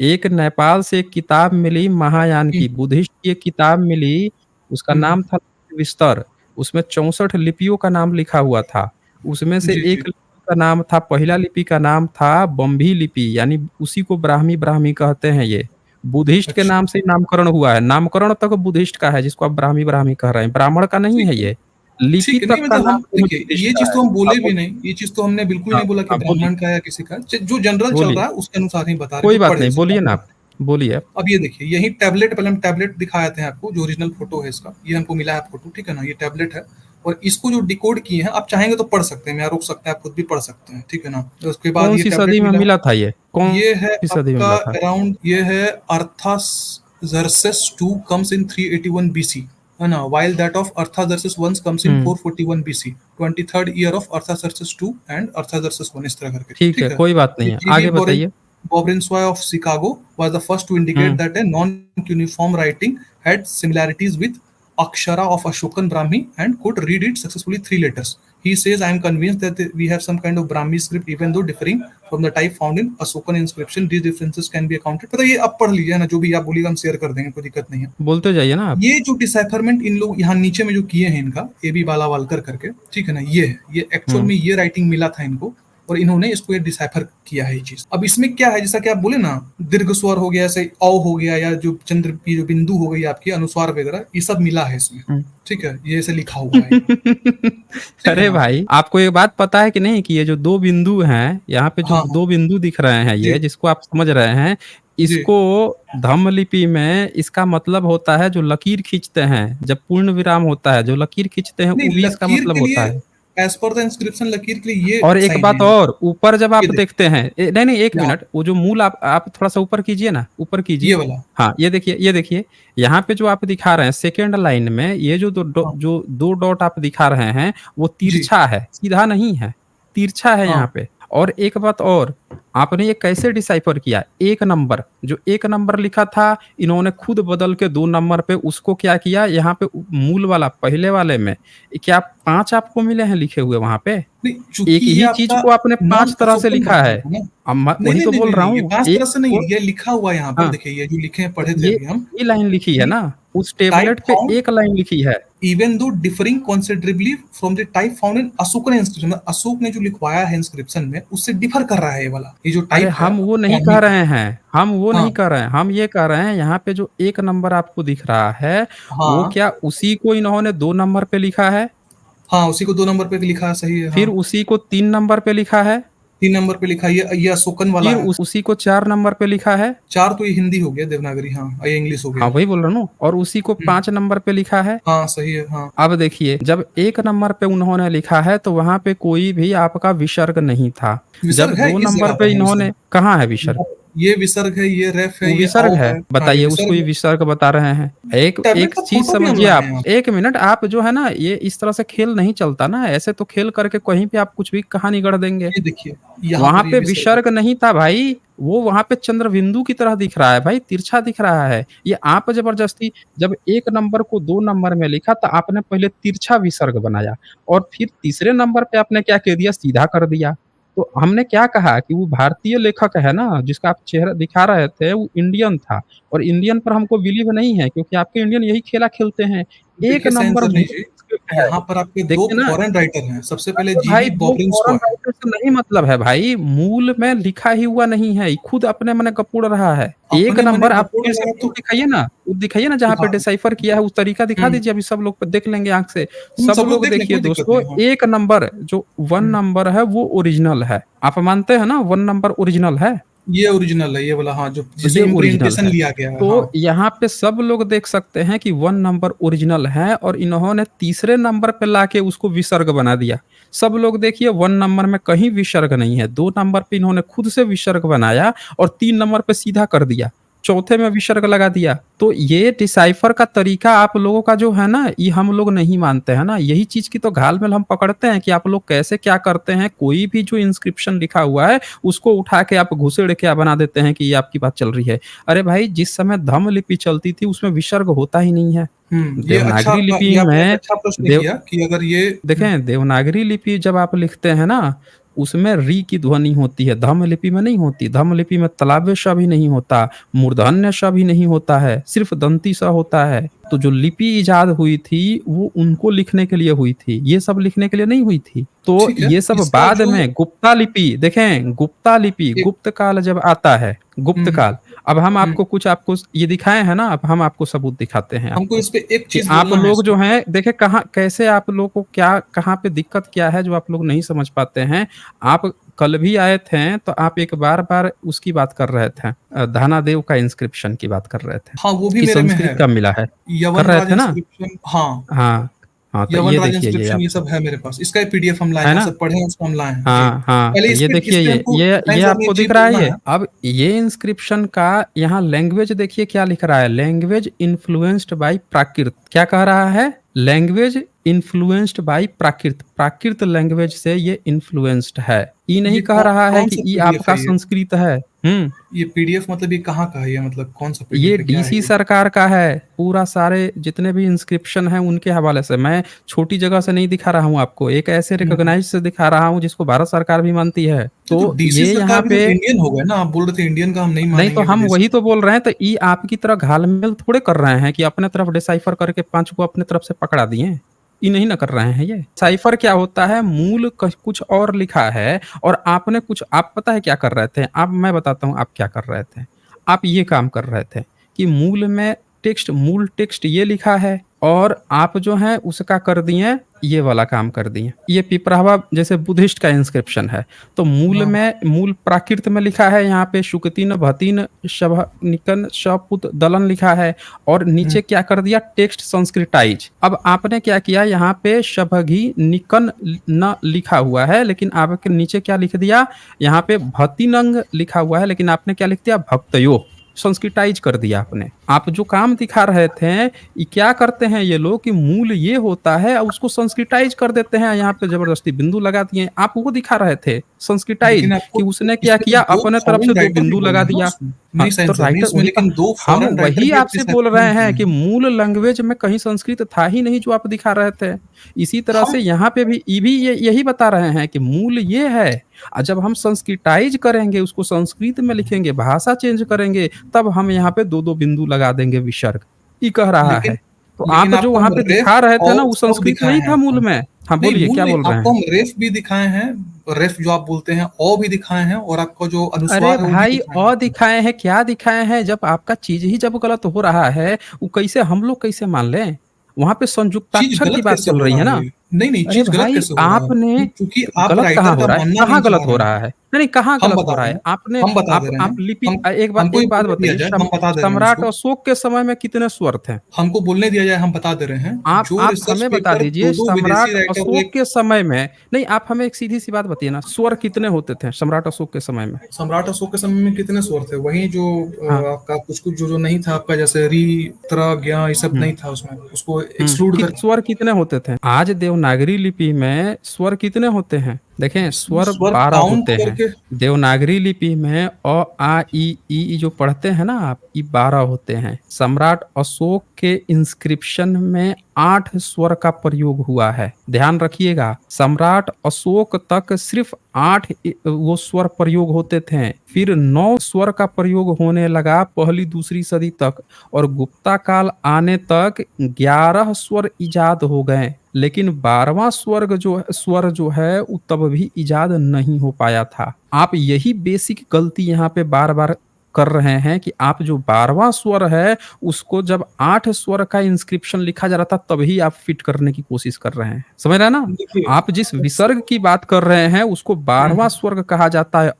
एक नेपाल से एक किताब मिली महायान हुँ, की, बुद्धिस्ट की एक किताब मिली, उसका हुँ। नाम था विस्तर। उसमें 64 लिपियों का नाम लिखा हुआ था। उसमें से जी, एक जी। लिपि का नाम था, पहला लिपि का नाम था बम्भी लिपि, यानी उसी को ब्राह्मी कहते हैं ये। बुद्धिस्ट के अच्छा। नाम से नामकरण हुआ है, नामकरण तक बुद्धिस्ट का है, जिसको आप ब्राह्मी कह रहे हैं, ब्राह्मण का नहीं ठीक है है। ये। लिपि ठीक है, नहीं तक का मतलब हम नामकरण देखिए, बुद्धिस्ट ये का चीज़ है। तो हम बोले आप भी बोलिए। नहीं, ये चीज़ तो हमने बिल्कुल हाँ, नहीं बोला कि हाँ, बोलिए, ब्राह्मण का या किसी का। जो जनरल चल बोलिए। रहा है उसके अनुसार ही बता रहे हैं, कोई जो बात पढ़े नहीं, सो बोलिए आपको ना बता आप, बोलिए आप। रहे हैं। अब ये देखिए, यही टैबलेट पहले हम टैबलेट दिखाए थे आपको, जो ओरिजिनल फ़ोटो है इसका, ये हमको मिला है फ़ोटो, ठीक है ना? ये टैबलेट है, और इसको जो डिकोड किए हैं, आप चाहेंगे तो पढ़ सकते हैं, मैं रोक सकता है, आप खुद भी पढ़ सकते हैं, ठीक है ना? तो उसके बाद ये कौन-सी सदी टैबलेट में मिला है। मिला था ये? ये है कौन-सी सदी में आपका मिला था? अराउंड, ये है अर्थाज़र्सेस 2 कम्स इन 381 बीसी, है ना? While that of Artaxerxes 1 comes in hmm, 441 BC, 23rd year of Artaxerxes 2 and Artaxerxes 1, इस तरह करके, ठीक है, ठीक है? कोई बात नहीं ये है। जीबी आगे बताइए। Bobrisky of Chicago was the first to indicate hmm, that a non-cuneiform writing had similarities with Akshara of Ashokan Brahmi and could read it successfully 3 letters. He says, I am convinced that we have some kind of Brahmi script, even though differing from the type found in Ashokan inscription. These differences can be accounted. पता ये आप पढ़ लीजिए ना, जो भी आप बोलिएगा हम शेयर कर देंगे, कोई दिक्कत नहीं है। बोलते जाइए ना आप। ये जो डिसाइफरमेंट इन लोग यहाँ नीचे में जो किए हैं इनका, ए बी बालावालकर करके, ठीक है ना? ये एक्चुअल हुँ, में ये राइटिंग मिला था इनको, और इन्होंने इसको ये डिसाइफर किया है ये चीज। अब इसमें क्या है, जैसा कि आप बोले ना, दीर्घ स्वर हो गया, ऐसे औ हो गया, या जो चंद्र की जो बिंदु हो गई आपकी, अनुस्वार वगैरह, ये सब मिला है इसमें, हुँ। ठीक है? ये ऐसे लिखा हुआ है यहाँ, ठीक है अरे ना? भाई, आपको एक बात पता है कि नहीं कि ये जो 2 बिंदु हैं, यहाँ पे जो हाँ, हाँ। 2 बिंदु दिख रहे हैं जी, ये, जिसको आप समझ रहे हैं, जी। इसको धम्म लिपि में इसका मतलब होता है जो लकीर खींचते हैं, जब पूर्ण विराम होता है, जो लकीर खींचते हैं, नहीं, वो भी इसका लकीर मतलब के होता लिए, है। एज पर द इंस्क्रिप्शन लकीर के लिए और ये एक साइन बात है। और, ऊपर जब ये आप देखिए, देखते हैं नहीं नहीं, एक यहाँ मिनट, वो जो मूल आप थोड़ा सा ऊपर कीजिए ना, ऊपर ये कीजिए। वाला। हाँ, ये देखिए, यहाँ पे जो आप दिखा रहे हैं सेकेंड लाइन में, ये हाँ जो दो डॉट आप दिखा रहे हैं, वो जी। तिरछा है, सीधा नहीं है, तिरछा है हाँ यहाँ पे। और एक बात और, आपने ये कैसे डिसाइफर किया? एक नंबर, जो एक नंबर लिखा था, इन्होंने खुद बदल के 2 नंबर पे उसको क्या किया, यहाँ पे मूल वाला पहले वाले में क्या 5 आपको मिले हैं लिखे हुए वहाँ पे? नहीं, एक चूंकि ये ही चीज़ आपका को आपने नॉन 5 तरह से अशोकन लिखा वर्जन है। है ना। अब मैं नहीं वही नहीं तो नहीं बोल नहीं रहा नहीं, ये हूँ, 5 एक तरह से नहीं को है, ये लिखा हुआ है यहाँ पर, हाँ, देखिए ये जो लिखे हैं पढ़े थे ये अभी हम, ये लाइन लिखी है कि ना, उस टाइप टेबलेट पे फाउंड एक लाइन लिखी है। Even though differing considerably from the type found in Ashokan inscription, Ashok ने जो लिखवाया है इंस्क्रिप्शन में उससे डिफर कर रहा है ये वाला, ये जो अरे टाइप है हम वो नहीं ब्राह्मी कह का। रहे हैं, हम वो नहीं हाँ कह रहे हैं, हम ये कह रहे हैं यहाँ पे जो 1 नंबर आपको दिख रहा है, वो हाँ क्या उसी को इन्होंने 2 नंबर पे लिखा है? हाँ, उसी को 2 नंबर पे लिखा है, सही है फिर हाँ। उसी को 3 नंबर पे लिखा है? 3 नंबर पे लिखा है, ये अशोकन वाला फिर है। उसी को 4 नंबर पे लिखा है? 4 तो ये हिंदी हो गया देवनागरी, हाँ, ये इंग्लिश हो हाँ, गया। वही बोल रहा हूँ ना, और उसी को हुँ, 5 नंबर पे लिखा है? हाँ, सही है, हाँ। अब देखिए, जब 1 नंबर पे उन्होंने लिखा है तो वहाँ पे कोई भी आपका विसर्ग नहीं था। जब विसर्ग है 2 इस नंबर जगह पे पे है इन्होंने, विसर्ग। कहाँ है विसर्ग? ये विसर्ग है, ये रेफ है, वो ये विसर्ग औ है? है। हाँ, ये बताइए, उसको विसर्ग ही है। विसर्ग बता रहे हैं। एक टैबलेट एक का चीज़ फ़ोटो भी हम समझिए लाए आप, हैं यहाँ। 1 मिनट, आप जो है ना, ये इस तरह से खेल नहीं चलता ना, ऐसे तो खेल करके कहीं पे आप कुछ भी कहानी गढ़ देंगे। ये देखिए, यहाँ वहाँ पर ये पे विसर्ग है। विसर्ग नहीं था भाई, वो वहाँ पे चंद्रबिंदु की तरह दिख रहा है भाई, तिरछा दिख रहा है। ये आप ज़बरदस्ती, जब 1 नंबर को 2 नंबर में लिखा तो आपने पहले तिरछा विसर्ग बनाया, और फिर तीसरे नंबर पे आपने क्या कह दिया, सीधा कर दिया। तो हमने क्या कहा कि वो भारतीय लेखक है ना, जिसका आप चेहरा दिखा रहे थे, वो इंडियन था, और इंडियन पर हमको बिलीव नहीं है, क्योंकि आपके इंडियन यही खेला खेलते हैं। 1 देखिए नंबर सेंसर मूल नहीं जी, स्क्रिप्ट है। यहाँ पर आपके 2 देखिए ना, फॉरेन राइटर हैं। सबसे पहले अरे जीवी भाई 2 बॉब्रिंस्को फॉरेन है। राइटर से नहीं मतलब है भाई, मूल में लिखा ही हुआ नहीं है, ये खुद अपने मने गपुड़ रहा है। 1 अपने मने नंबर आप गपोड़ फिर से रहा है वो दिखाइए ना, वो दिखाइए ना जहाँ पे दिखाता डिसाइफर किया है, उस तरीका दिखा हूँ। दीजिए, अभी सब लोग देख लेंगे आँख से। सब सब लोग लोग देख लें, देखिए कोई दिक्कत दोस्तों, नहीं है। हाँ। 1 नंबर जो 1 हुँ, नंबर है वो ओरिजिनल है। आप मानते हैं ना 1 नंबर ओरिजिनल है? ये ओरिजिनल है, ये वाला हाँ, जो तो जिसे ये ओरिजिनल इम्प्रिंटेशन है। लिया गया है। तो हाँ। यहाँ पे सब लोग देख सकते हैं कि 1 नंबर ओरिजिनल है, और इन्होंने तीसरे नंबर पे लाके उसको विसर्ग बना दिया। सब लोग देखिए 1 नंबर में कहीं विसर्ग नहीं है, 2 नंबर पे इन्होंने खुद से विसर्ग बनाया, और 3 नंबर पे सीधा कर दिया। चौथे में विसर्ग लगा दिया। तो ये डिसाइफर का तरीका आप लोगों का जो है ना, ये हम लोग नहीं मानते हैं ना, यही चीज़ की तो घाल-मेल हम पकड़ते हैं कि आप लोग कैसे क्या करते हैं, कोई भी जो इंस्क्रिप्शन लिखा हुआ है, उसको उठा के आप घुसेड़ के बना देते हैं कि ये आपकी बात चल रही है। अरे भाई, जिस समय धम्म लिपि चलती थी उसमें विसर्ग होता ही नहीं है। ये अच्छा देवनागरी आपका, लिपि ये आपने एक में अच्छा प्रश्न देव किया कि अगर ये देखें, देवनागरी लिपि जब आप लिखते हैं ना, उसमें री की ध्वनि होती है, धम्म लिपि में नहीं होती। धम्म लिपि में तालव्य श भी नहीं होता, मूर्धन्य श भी नहीं होता है, सिर्फ़ दंती स होता है। तो जो लिपि इजाद हुई थी, वो उनको लिखने के लिए हुई थी, ये सब लिखने के लिए नहीं हुई थी। तो ठीक है, ये सब इसका बाद जो में गुप्ता लिपि, देखें गुप्ता लिपि, एक गुप्त काल जब आता है, हुँ, गुप्त हुँ, काल, अब हम हुँ, आपको कुछ आपको ये दिखाए हैं ना, अब हम आपको सबूत दिखाते हैं हमको आपको। इस पे एक कि चीज़ आप बोलना है लोग जो इसमें। हैं, देखिए कहाँ कैसे आप लोगों को क्या कहाँ पे दिक्कत क्या है जो आप लोग नहीं समझ पाते हैं। आप कल भी आए थे तो आप एक बार-बार उसकी बात कर रहे थे, धानादेव का इंस्क्रिप्शन की बात कर रहे थे, हाँ, वो भी कि मेरे में है। संस्कृत का मिला है। कर यवन रहे राज थे ना? इंस्क्रिप्शन हाँ, हाँ, हाँ, तो यवन ये राज देखिए ये इंस्क्रिप्शन आप, ये सब है मेरे पास। इसका पीडीएफ हम लाए है हैं, ना? सब पढ़े हैं, उसको हम लाए हैं। जी। हाँ, हाँ, पहले तो ये देखिए, इस पे हमको ये नहीं सर, हमें आपको एक दिख चीज़ रहा है बोलना ये? है। अब ये इंस्क्रिप्शन का यहाँ लैंग्वेज देखिए क्या लिख रहा है, लैंग्वेज इन्फ्लुएंस्ड बाय प्राकृत। क्या कह रहा है? Language influenced by Prakrit. Prakrit language से ये इन्फ्लुएंस्ड है। ये नहीं ये कह रहा है कौन कि सा ये पीडीएफ आपका है ये? संस्कृत है। हुँ। ये पीडीएफ मतलब ये कहाँ का है ये, मतलब कौन-सा ये पीडीएफ है, क्या है डीसी ये? सरकार का है, पूरा सारे जितने भी इंस्क्रिप्शन हैं उनके हवाले से। मैं छोटी जगह से नहीं दिखा रहा हूँ आपको, एक ऐसे हुँ, हुँ। रिकॉग्नाइज़्ड से दिखा रहा हूँ जिसको भारत सरकार भी मानती है। नहीं तो तो डीसी ये सरकार यहाँ भी तो पे, इंडियन हो गए ना, आप बोल रहे थे इंडियन का हम नहीं नहीं तो मानेंगे हम विदेशी। वही तो बोल रहे हैं, तो ये आपकी तरह घाल-मेल थोड़े कर रहे हैं कि अपने तरफ डिसाइफ़र करके 5 को अपने तरफ से पकड़ा दिए। ये नहीं ना कर रहे हैं ये। साइफ़र क्या होता है, मूल क कुछ और लिखा है, और आपने कुछ, आप पता है क्या कर रहे थे? अब मैं बताता हूँ आप क्या कर रहे थे। आप ये काम कर रहे थे कि मूल टेक्स्ट ये लिखा है, और आप जो है उसका कर दिए ये वाला काम कर दिए। ये पिपरावा जैसे बुद्धिस्ट का इंस्क्रिप्शन है, तो मूल हाँ में मूल प्राकृत में लिखा है यहाँ पे शुकतिन भतिन शभ निकन शपुत दलन लिखा है, और नीचे क्या कर दिया टेक्स्ट संस्कृताइज। अब आपने क्या किया यहाँ पे शभगी निकन न लिखा हुआ है, लेकिन आपके नीचे क्या लिख दिया यहाँ पे भतिनंग लिखा हुआ है, लेकिन आपने क्या लिख दिया भक्तयो, संस्कृताइज कर दिया आपने। आप जो काम दिखा रहे थे ये क्या करते हैं ये लोग कि मूल ये होता है और उसको संस्कृताइज कर देते हैं, यहाँ पे जबरदस्ती बिंदु लगा दिए। आप वो दिखा रहे थे संस्कृताइज लेकिन आपको कि उसने क्या इसमें तो किया दो अपने तरफ से फॉरेन दो राइटर भी बिंदु बोले लगा हैं ना दिया। उसमें। हाँ, नहीं तो साइंस सर, नहीं राइटर इसमें वही लेकिन दो हम फॉरेन राइटर वही भी आपके आपसे साथ बोल रहे मिलते हैं कि हैं। मूल लैंग्वेज में कहीं संस्कृत था ही नहीं जो आप दिखा रहे थे। इसी तरह हम से यहाँ पे भी ये भी यही बता रहे हैं कि मूल ये है, और जब हम संस्कृताइज करेंगे उसको संस्कृत में लिखेंगे भाषा चेंज करेंगे तब हम यहाँ पे दो दो बिंदु लगा देंगे विसर्ग, ये कह रहा लेकिन है। तो आप लेकिन जो आपको वहां हम पे रेफ दिखा रहे थे ना और वो सब संस्कृत दिखाए नहीं हैं था मूल आपको। में। हाँ नहीं बोलिए मूल क्या नहीं, बोल रहे आपको हैं। हम रेफ भी दिखाए हैं, रेफ जो आप बोलते हैं ओ भी दिखाए हैं, और आपका जो अरे अनुस्वार है वो भी भाई दिखाए हैं आपको। दिखाए हैं क्या दिखाए हैं, जब आपका चीज ही जब गलत हो रहा है वो कैसे हम लोग कैसे मान लें। वहां पे चीज संयुक्ताक्षर की गलत बात कैसे चल हो रही है रहा ना। है? नहीं नहीं, अरे चीज गलत भाई कैसे हो रहा है? आपने क्योंकि आप गलत कहाँ राइटर हो का रहा है, मानना नहीं कहाँ गलत चाह हो रहे रहा हैं। है, नहीं नहीं कहाँ हम गलत हो बता रहा दे है रहे हैं, आपने। हम बता दे रहे आप हैं। लिपि हम एक बात हमको ही बात बोलने दिया बताइए, जाए, हम बता दे रहे हैं सम्राट उसको। अशोक के समय में कितने स्वर थे। हमको बोलने दिया जाए, हम बता दे रहे हैं। जो आप रिसर्च हमें बता पेपर दीजिए 2-2 विदेशी सम्राट राइटर अशोक एक के समय में, नहीं आप हमें एक सीधी सी बात बताइए ना, स्वर कितने होते थे सम्राट अशोक के समय में। सम्राट अशोक के समय में कितने स्वर थे? वही जो हाँ। आपका कुछ-कुछ जो नहीं था आपका, जैसे री, त्र, ज्ञ ये सब नहीं था उसमें। उसको एक्सक्लूड कर स्वर कितने होते थे। आज देवनागरी लिपि में स्वर कितने होते हैं, देखें स्वर स्वर 12 काउंट होते हैं। करके। देवनागरी लिपि में आ ई जो पढ़ते हैं ना आप, ये 12 होते हैं। सम्राट अशोक के इंस्क्रिप्शन में 8 स्वर का प्रयोग हुआ है, ध्यान रखिएगा। सम्राट अशोक तक सिर्फ 8 वो स्वर प्रयोग होते थे, फिर 9 स्वर का प्रयोग होने लगा पहली दूसरी सदी तक, और गुप्ता काल आने तक 11 स्वर इजाद हो गए, लेकिन 12वां स्वर जो है वो तब भी इजाद नहीं हो पाया था। आप यही बेसिक गलती यहाँ पे बार बार कर रहे हैं कि आप जो 12वां स्वर है उसको जब 8 स्वर का इंस्क्रिप्शन लिखा जा रहा था तभी आप फिट करने की कोशिश कर रहे हैं, समझ रहे हैं ना। देखिए आप जिस विसर्ग की बात कर रहे हैं उसको 12वां स्वर्ग कहा जाता है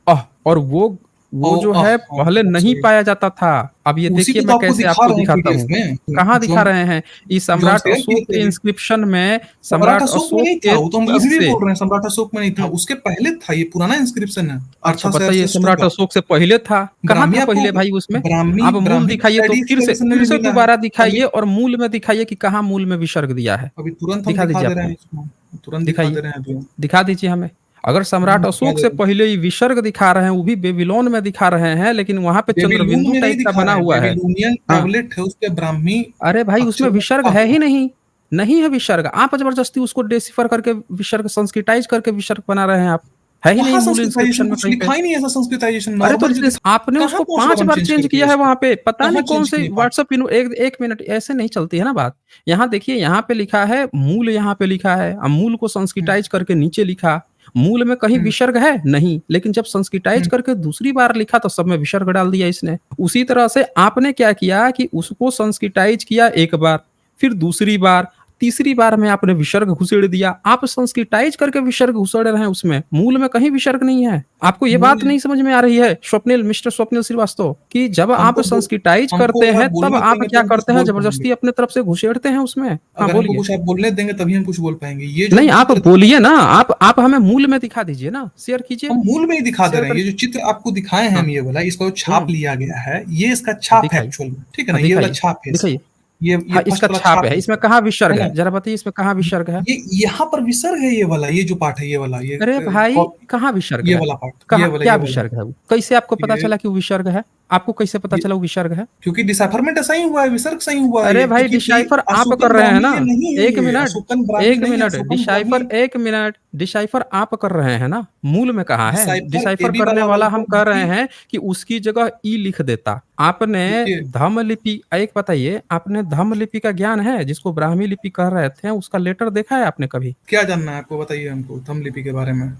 और वो जो है हाँ, पहले बहुत नहीं सही। पाया जाता था। अब ये उसी देखिए को तो मैं आपको कैसे दिखा आपको रहे हैं दिखाता पीडीएफ हूँ। में, कहाँ जो दिखा हम रहे हैं, ये जो हम सम्राट शेयर किए अशोक के थे। इंस्क्रिप्शन में सम्राट सम्राट अशोक में अशोक नहीं था के वो, तो हम 30 अभी भी से। बोल रहे हैं सम्राट अशोक में नहीं था, हम्म, उसके पहले था। ये पुराना इंस्क्रिप्शन है, अच्छा अर्थाशय बताइए अर्थशास्त्रों सम्राट का। अशोक से पहले था, कहाँ ब्राह्मी था आपको, पहले भाई उसमें। ब्राह्मी आप मूल ब्राह्मी दिखाइए तो स्टडी एक्सप्लेनेशन में फिर भी से मिला है। दोबारा अभी दिखाइए और मूल में दिखाइए कि कहाँ मूल में विसर्ग दिया है। अभी तुरंत हम दिखा दिखा दीजिए दे आप रहे हैं हमें, इसको, तुरंत दिखा दिखाइए, दे रहे हैं अभी हम। दिखा दीजिए हमें। अगर सम्राट दिखा अशोक दे से रहे हैं। पहले ही विसर्ग दिखा रहे हैं वो भी बेबीलोन में दिखा रहे हैं, लेकिन वहां पे बेबीलोन चंद्रबिंदु में नहीं टाइप का दिखा बना रहे हैं, हुआ है। बेबीलोनियन हाँ, टैबलेट है, उसके ब्राह्मी अरे भाई उसमें अक्षर में विसर्ग लिखा है हुआ ही है। नहीं, नहीं है विसर्ग। आप जबरदस्ती उसको डेसिफर करके विसर्ग संस्कृताइज करके विसर्ग बना रहे हैं आप, है ही नहीं कहाँ मूल संस्कृताइजेशन? इंस्क्रिप्शन में कुछ कहीं पे। लिखा ही नहीं है ऐसा संस्कृताइजेशन, अरे तो नॉर्मल जो दिखा। आपने कहाँ उसको 5 बार 5 हम बार चेंज चेंज कर दिए किया है इसको? वहां पे, पता कहाँ नहीं कौन चेंज से किए 5? व्हाट्सएप एक मिनट, ऐसे नहीं चलती है ना बात। यहाँ देखिए यहाँ पे लिखा है मूल, यहाँ पे लिखा है, अब मूल को हुँ, संस्कृताइज करके नीचे लिखा। मूल में कहीं हुँ, विसर्ग है नहीं, लेकिन जब संस्कृताइज हुँ। करके दूसरी बार लिखा तो सब में विसर्ग डाल दिया इसने। उसी तरह से आपने क्या किया कि उसको संस्कृताइज किया एक बार, फिर दूसरी बार, तीसरी बार में आपने विसर्ग घुसेड़ दिया। आप संस्कृताइज करके विसर्ग घुसेड़ रहे हैं उसमें, मूल में कहीं विसर्ग नहीं है। आपको ये बात मूल नहीं समझ में आ रही है स्वप्निल, मिस्टर स्वप्निल श्रीवास्तव, कि जब आप संस्कृताइज हमको करते अगर आप हैं तब बोलने आप देंगे तो क्या हम कुछ करते हैं, बोल पाएँगे। जबरदस्ती अपने तरफ से घुसेड़ते हैं उसमें। हाँ अगर हमको बोलिए। कुछ आप बोलने देंगे तभी हम कुछ बोल पाएँगे। ये जो नहीं आप चित्र बोलिए ना, आप हमें मूल में दिखा दीजिए ना, शेयर कीजिए, हम मूल में ही दिखा दे शेयर रहे हैं। ये करके। जो चित्र आपको दिखाए हैं हाँ। हम, ये वाला इसका जो छाप हम्म। लिया गया है, ये इसका छाप है दिखाइए। एक्चुअल में, ठीक है ना? हाँ ये वाला दिखाइए, छाप है दिखाइए। इसका। ये हाँ इसका फर्स्ट वाला छाप छाप है, है इसमें इसका, कहाँ है विसर्ग ना? है, जरा बताइए इसमें कहाँ विसर्ग है। ये यहाँ पर विसर्ग है, ये वाला, ये जो पार्ट है, ये वाला, ये अरे भाई कॉ कहाँ विसर्ग ये है, वाला पार्ट, कहाँ क्या ये वाला। विसर्ग है वो, कैसे आपको पता ये चला कि वो विसर्ग है, आपको कैसे पता ये चला वो विसर्ग है। क्योंकि डिसाइफरमेंट ऐसा ही हुआ है, विसर्ग सही हुआ है अरे ये, भाई क्योंकि ये डिसाइफर आप कर अशोकन रहे हैं ब्राह्मी ना। ये नहीं है, एक ये मिनट, अशोकन ब्राह्मी एक नहीं है, मिनट अशोकन डिसाइफर, ब्राह्मी एक मिनट डिसाइफर आप कर रहे हैं ना, मूल में कहा है। डिसाइफर डिसाइफर केबी करने वाला वाला हम वाला कह रहे भी। हैं कि उसकी जगह ई लिख देता। आपने देखिए धम्म लिपि, एक बताइए, आपने धम्म लिपि का ज्ञान है जिसको ब्राह्मी लिपि कह रहे थे, उसका लेटर देखा है आपने कभी। क्या जानना है आपको, बताइए हमको थंब लिपि के बारे में।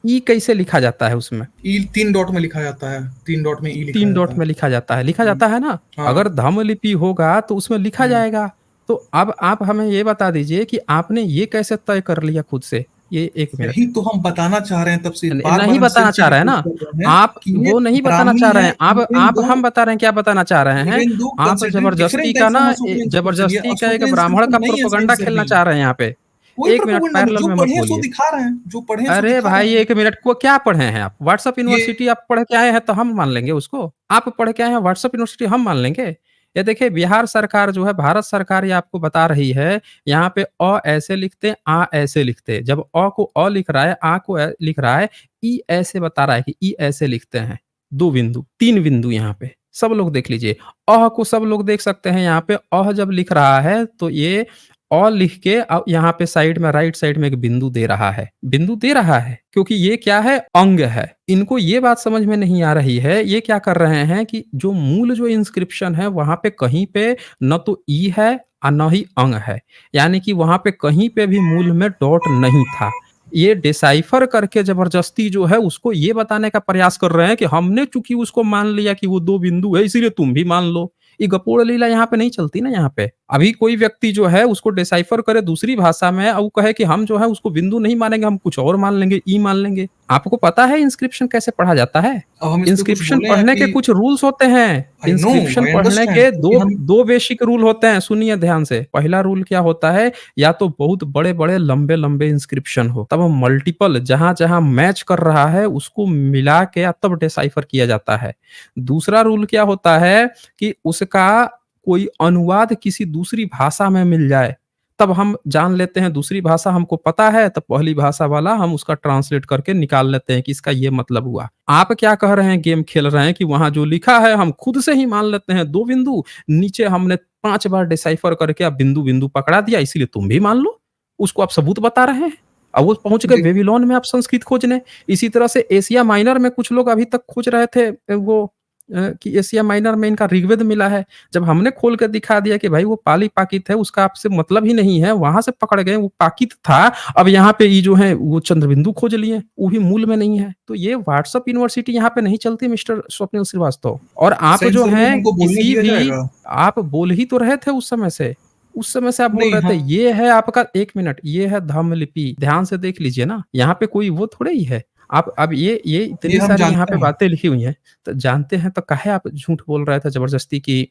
ई कैसे लिखा जाता है उसमें। ई 3 डॉट में लिखा जाता है, 3 डॉट में ई लिखा 3 जाता डॉट है। में लिखा जाता है, लिखा हुँ, जाता है ना। हाँ, अगर धम्म लिपि होगा तो उसमें लिखा हुँ, जाएगा। तो अब आप हमें ये बता दीजिए कि आपने ये कैसे तय कर लिया खुद से? ये 1 मिनट। यही तो हम बताना चाह रहे हैं तब से, न बार-बार नहीं हम सेम बताना चीज़ चाह रहे हैं रिपीट ना, कर रहे हैं आप कि ये वो नहीं बताना ब्राह्मी चाह रहे है, हैं। आप हम बता रहे हैं क्या बताना चाह रहे हैं, इवन दो आप कंसिडरिंग ज़बरदस्ती डिफरेंट का टाइप्स ना ऑफ अशोकन इंस्क्रिप्शन, ये ज़बरदस्ती का एक अशोकन ब्राह्मण का इंस्क्रिप्शन नहीं है इसका प्रोपेगेंडा खेलना आंसर भी। चाह रहे हैं यहाँ पे। कोई 1 मिनट प्रोपेगेंडा नहीं, पैरेलल जो में मत पढ़े हैं सो बोलिए। दिखा रहे हैं, जो पढ़े हैं सो अरे दिखा भाई रहे हैं। 1 मिनट को क्या पढ़े हैं आप? व्हाट्सएप ये यूनिवर्सिटी आप पढ़ के आए हैं तो हम मान लेंगे उसको? आप पढ़ के आए हैं व्हाट्सएप यूनिवर्सिटी हम मान लेंगे? ये देखिए बिहार सरकार जो है, भारत सरकार ये आपको बता रही है, यहाँ पे ऐसे लिखते हैं, ऐसे लिखते हैं। जब को लिख रहा है, को लिख रहा है, ऐसे बता रहा है कि ऐसे लिखते हैं। 2 बिंदु, 3 बिंदु यहाँ पे। सब लोग देख लीजिए। को सब लोग देख सकते हैं यहाँ पे। जब लिख रहा है तो ये लिख के यहाँ पे साइड में राइट साइड में एक बिंदु दे रहा है। बिंदु दे रहा है क्योंकि ये क्या है? अंग है। इनको ये बात समझ में नहीं आ रही है। ये क्या कर रहे हैं कि जो मूल जो इंस्क्रिप्शन है वहाँ पे कहीं पे न तो ई है और न ही अंग है। यानी कि वहाँ पे कहीं पे भी मूल में डॉट नहीं था। ये डिसाइफर करके ज़बरदस्ती जो है उसको ये बताने का प्रयास कर रहे हैं कि हमने चूँकि उसको मान लिया कि वो 2 बिंदु है इसीलिए तुम भी मान लो। ये गपोड़ लीला यहाँ पे नहीं चलती ना यहाँ पे। अभी कोई व्यक्ति जो है उसको डिसाइफर करे दूसरी भाषा में और वो कहे कि हम जो है उसको बिंदु नहीं मानेंगे, हम कुछ और मान लेंगे, ई मान लेंगे। आपको पता है इंस्क्रिप्शन कैसे पढ़ा जाता है? अब हम इस पे कुछ इंस्क्रिप्शन बोले हैं पढ़ने के कि कुछ रूल्स होते हैं। आई नो, इंस्क्रिप्शन आई पढ़ने अंडरस्टैंड के क्योंकि हम 2 बेसिक रूल होते हैं, सुनिए ध्यान से। पहला रूल क्या होता है? या तो बहुत बड़े-बड़े, लंबे-लंबे इंस्क्रिप्शन हो, तब मल्टीपल जहाँ-जहाँ मैच कर रहा है उसको मिला के तब डिसाइफर किया जाता है। दूसरा रूल क्या होता है कि उसका कोई अनुवाद किसी दूसरी भाषा में मिल जाए, तब हम जान लेते हैं दूसरी भाषा हमको पता है, तब पहली भाषा वाला हम उसका ट्रांसलेट करके निकाल लेते हैं कि इसका ये मतलब हुआ। आप क्या कह रहे हैं गेम खेल रहे हैं कि वहाँ जो लिखा है हम खुद से ही मान लेते हैं 2 बिंदु, नीचे हमने 5 बार डिसाइफर करके अब बिंदु-बिंदु पकड़ा दिया इसीलिए तुम भी मान लो। उसको आप सबूत बता रहे हैं। अब वो पहुँच गए देख बेबीलोन में आप संस्कृत खोजने। इसी तरह से एशिया माइनर में कुछ लोग अभी तक खोज रहे थे कि एशिया माइनर में इनका ऋग्वेद मिला है। जब हमने खोल के दिखा दिया कि भाई वो पाली-पाकित है, उसका आपसे मतलब ही नहीं है, वहाँ से पकड़ गए, वो पाकित था, अब यहाँ पे ये जो है वो चंद्रबिंदु खोज लिए, वो भी मूल में नहीं है। तो ये व्हाट्सएप यूनिवर्सिटी यहाँ पे नहीं चलती मिस्टर स्वप्निल श्रीवास्तव। और आप जो सेंसर में हैं हमको बोलने किसी दिया भी जाएगा? आप बोल ही तो रहे थे उस समय से। उस समय से आप बोल नहीं, रहे थे, हम ये है आपका 1 मिनट, ये है धम्म लिपि, ध्यान से देख लीजिए ना, यहाँ पे कोई वो थोड़े ही है। आप अब ये ये इतनी हम सारी यहाँ जानते पे हैं। बातें लिखी हुई हैं, तो जानते हैं तो काहे आप झूठ बोल रहे थे ज़बरदस्ती कि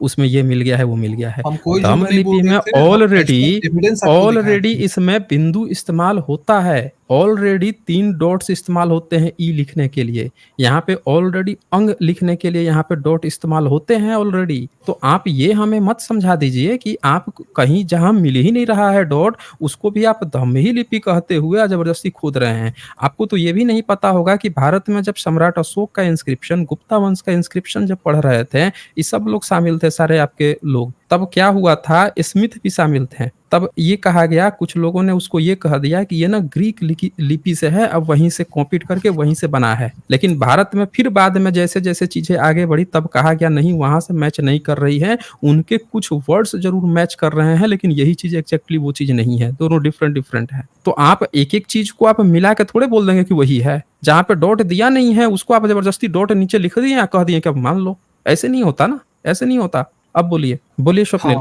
उसमें ये मिल गया है, वो मिल गया है। हम कोई झूठ धम्म नहीं बोल लिपि रहे में थे, हम एक्स्ट्रा एविडेंस आपको दिखाए ऑलरेडी थे। इसमें बिंदु इस्तेमाल होता है। ऑलरेडी 3 डॉट्स इस्तेमाल होते हैं ई लिखने के लिए। यहाँ पे ऑलरेडी अंग लिखने के लिए यहाँ पे डॉट इस्तेमाल होते हैं ऑलरेडी। तो आप ये हमें मत समझा दीजिए कि आप कहीं जहाँ मिल ही नहीं रहा है डॉट, उसको भी आप धम्म ही लिपि कहते हुए ज़बरदस्ती खोद रहे हैं। आपको तो ये भी नहीं पता होगा कि भारत में जब सम्राट अशोक का इंस्क्रिप्शन, गुप्ता वंश का इंस्क्रिप्शन जब पढ़ रहे थे, ये सब लोग शामिल थे, सारे आपके लोग। तब क्या हुआ था, स्मिथ भी शामिल थे। तब ये कहा गया, कुछ लोगों ने उसको ये कह दिया कि ये ना ग्रीक लिपि से है, अब वहीं से कॉपी करके वहीं से बना है। लेकिन भारत में फिर बाद में जैसे-जैसे चीज़ें आगे बढ़ी तब कहा गया नहीं वहाँ से मैच नहीं कर रही है, उनके कुछ वर्ड्स ज़रूर मैच कर रहे हैं लेकिन यही चीज़ एक्ज़ैक्टली वो चीज़ नहीं है, दोनों डिफरेंट-डिफरेंट है। तो आप एक-एक चीज़ को आप मिला के थोड़े बोल देंगे कि वही है। जहाँ पे डॉट दिया नहीं है उसको आप ज़बरदस्ती डॉट नीचे लिख दिए या कह दिए कि अब मान लो। ऐसे नहीं होता ना, ऐसे नहीं होता। अब बोलिए, बोलिए हाँ, स्वप्निल।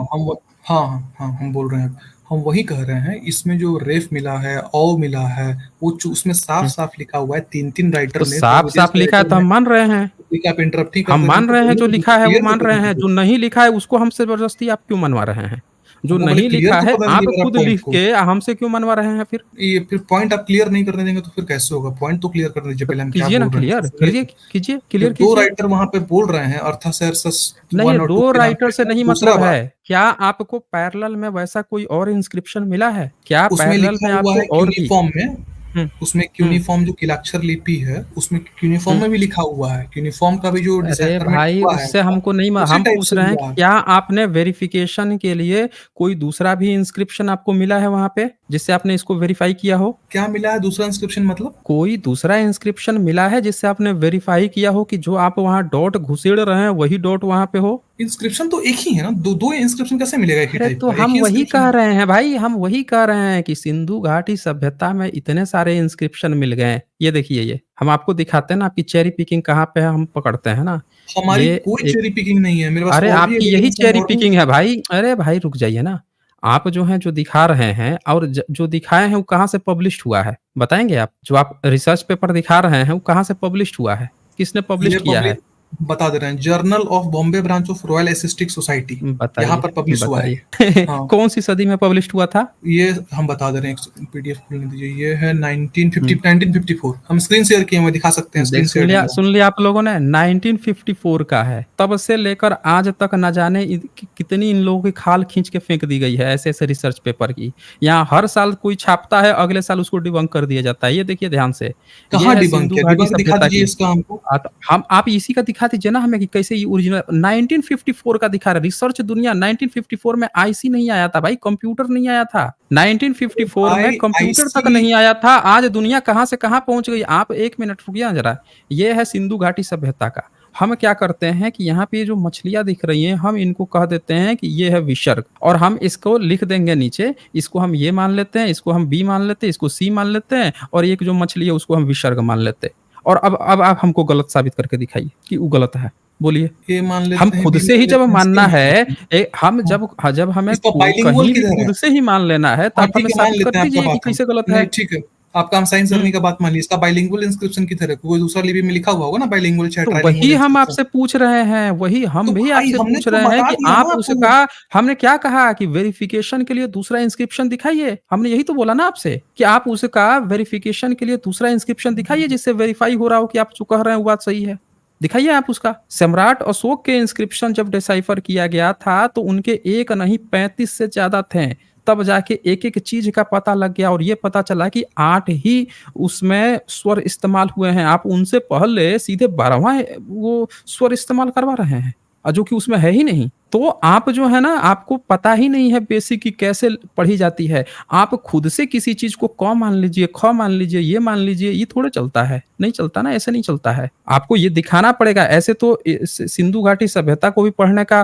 हम बोल रहे हैं। हम वही कह रहे हैं, इसमें जो रेफ मिला है, औ मिला है, वो जो उसमें हुँ, साफ-साफ लिखा हुआ है 3-3 राइटर तो ने, 3 विदेश साफ-साफ के लिखा है राइटर तो ने। हम मान रहे हैं। देखिए आप इंटरप्ट ही हम करते मान रहते हैं, रहे तो हैं जो बोलिए लिखा है वो क्लियर तो मान रहे करने हैं, जो दीजिए। नहीं लिखा है उसको हमसे ज़बरदस्ती आप क्यों मनवा रहे हैं? जो हमको बोले नहीं क्लियर लिखा तो है करने आप दीजिए मेरा खुद पॉइंट लिख को। के हमसे क्यों मनवा रहे हैं फिर? ये फिर पॉइंट आप क्लियर नहीं करने देंगे तो फिर कैसे होगा? पॉइंट तो क्लियर करने दीजिए तो पहले हम क्या कीजिए ना बोल रहे हैं, क्लियर, सुनिए करिए तो। कीजिए, जो क्लियर 2 कीजिए। राइटर वहाँ पे बोल रहे हैं, अर्थासेर्सस नहीं 1 और 2 2 के नाम राइटर पे से है। नहीं दूसरा मतलब बात, है। क्या आपको पैरेलल में वैसा कोई और इंस्क्रिप्शन मिला है? क्या उसमें पैरेलल लिखा में हुआ आपको है और भी क्यूनिफॉर्म में, हुँ, उसमें हुँ, क्यूनिफॉर्म जो किलाक्षर लिपि है, उसमें क्यूनिफॉर्म हुँ। में भी लिखा हुआ है। क्यूनिफॉर्म का भी जो अरे डिसाइफरमेंट भाई हुआ है उससे उसका, हमको नहीं उसी हम टाइप पूछ से रहे हैं कि हुआ है। क्या आपने वेरिफिकेशन के लिए कोई दूसरा भी इंस्क्रिप्शन आपको मिला है वहाँ पे, जिससे आपने इसको वेरीफाई किया हो? क्या मिला है दूसरा इंस्क्रिप्शन मतलब? कोई दूसरा इंस्क्रिप्शन मिला है जिससे आपने वेरीफाई किया हो कि जो आप वहाँ डॉट घुसेड़ रहे हैं वही डॉट वहाँ पे हो? इंस्क्रिप्शन तो एक ही है ना, 2-2 इंस्क्रिप्शन कैसे मिलेगा एक ही अरे टाइप तो का? एक हम ही वही इंस्क्रिप्शन कह है। रहे हैं भाई, हम वही कह रहे हैं कि सिंधु घाटी सभ्यता में इतने सारे इंस्क्रिप्शन मिल गए हैं। ये देखिए ये। हम आपको दिखाते हैं ना, आपकी चेरी पिकिंग कहाँ पे है, हम पकड़ते हैं ना। हमारी ये कोई एक चेरी पिकिंग नहीं है, मेरे पास अरे! और भी आपकी यही एविडेंस है चेरी मॉडल। पिकिंग है भाई। अरे भाई रुक जाइए ना। आप जो हैं, जो दिखा रहे हैं और जो दिखाए हैं वो कहाँ से पब्लिश्ड हुआ है? बताएँगे आप? जो आप रिसर्च पेपर दिखा रहे हैं वो कहाँ से पब्लिश्ड हुआ है? किसने ये पब्लिश्ड किया है? पब्लिक बता दे रहे हैं, journal of Bombay branch of Royal Asiatic Society, यहाँ बताइए, पर पब्लिश हुआ है बताइए। ये। हाँ, कौन-सी सदी में पब्लिश्ड हुआ था? ये हम बता दे रहे हैं, एक पीडीएफ खोलने दीजिए। ये है 1950 हुँ। 1954। हम स्क्रीन शेयर किए हुए दिखा सकते हैं, स्क्रीन शेयर्ड है मेरा। सुन लिया आप लोगों ने, 1954 का है। तब से लेकर आज तक न जाने कितनी इन लोगों की खाल खींच के फेंक दी गई है ऐसे-ऐसे रिसर्च पेपर की। यहाँ हर साल कोई छापता है, अगले साल उसको डिबंक कर दिया जाता है। ये देखिए ध्यान से। ये कहाँ है डिबंक सिंधु किया? घाटी डिबंक दिखा सभ्यता दीजिए की। इसका हमको। तो हम आप इसी का दिखा दीजिए ना हमें कि कैसे ये ओरिजिनल 1954 का दिखा रहा है। रिसर्च दुनिया 1954 में आईसी नहीं आया था भाई, कंप्यूटर नहीं आया था। 1954 में भाई कंप्यूटर तक आईसी नहीं आया था। आज दुनिया कहाँ से कहाँ पहुँच गई। आप 1 मिनट रुकिए ना ज़रा। ये है सिंधु घाटी सभ्यता का। हम क्या करते हैं कि यहाँ पे ये जो मछलियाँ दिख रही हैं, हम इनको कह देते हैं कि ये है विसर्ग और हम इसको लिख देंगे नीचे। इसको हम ये मान लेते हैं, इसको हम बी मान लेते हैं, इसको सी मान लेते हैं और एक जो मछली है उसको हम विसर्ग मान लेते हैं। और अब आप हमको गलत साबित करके दिखाइए कि वो गलत है। बोलिए। ए मान हम लेते हैं, खुद बी से ही मान जब लेते हैं, सी मानना मान है, लेते हैं। हम हाँ, जब हमें इसका बाइलिंगुअल कहीं भी किधर है? खुद से ही मान लेना है, तो हाँ आप ठीक हमें है, मान साबित कर लेते हैं आपका दीजिए कि बात हम। कैसे गलत है। नहीं ठीक है, आपका हम साइन हुँ। सरनी का बात मान ली। इसका बाइलिंगुअल इंस्क्रिप्शन किधर है? कोई दूसरा लिपि में लिखा हुआ होगा ना, बाइलिंगुअल चाहे तो ट्राइलिंगुअल वही हम इंस्क्रिप्शन। आपसे पूछ रहे हैं, वही हम तो भी भाई आपसे हमने पूछ तो रहे हैं बता कि दिया आप ना आपको। उसका हमने क्या कहा कि वेरिफिकेशन के लिए दूसरा इंस्क्रिप्शन दिखाइए। हमने यही तो बोला ना आपसे कि आप उसका वेरिफिकेशन के लिए दूसरा इंस्क्रिप्शन दिखाइए जिससे वेरीफाई हो रहा हो कि आप जो कह रहे हैं वो बात सही है। दिखाइए आप उसका। सम्राट अशोक के इंस्क्रिप्शन जब डिसाइफर किया गया था तो उनके एक नहीं 35 से ज़्यादा थे। तब जाके एक-एक चीज़ का पता लग गया और ये पता चला कि 8 ही उसमें स्वर इस्तेमाल हुए हैं। आप उनसे पहले सीधे 12वाँ वो स्वर इस्तेमाल करवा रहे हैं जो कि उसमें है ही नहीं। तो आप जो है ना, आपको पता ही नहीं है बेसिक कि कैसे पढ़ी जाती है। आप खुद से किसी चीज़ को क मान लीजिए, ख मान लीजिए, ये मान लीजिए, ये थोड़े चलता है। नहीं चलता ना, ऐसे नहीं चलता है। आपको ये दिखाना पड़ेगा। ऐसे तो सिंधु घाटी सभ्यता को भी पढ़ने का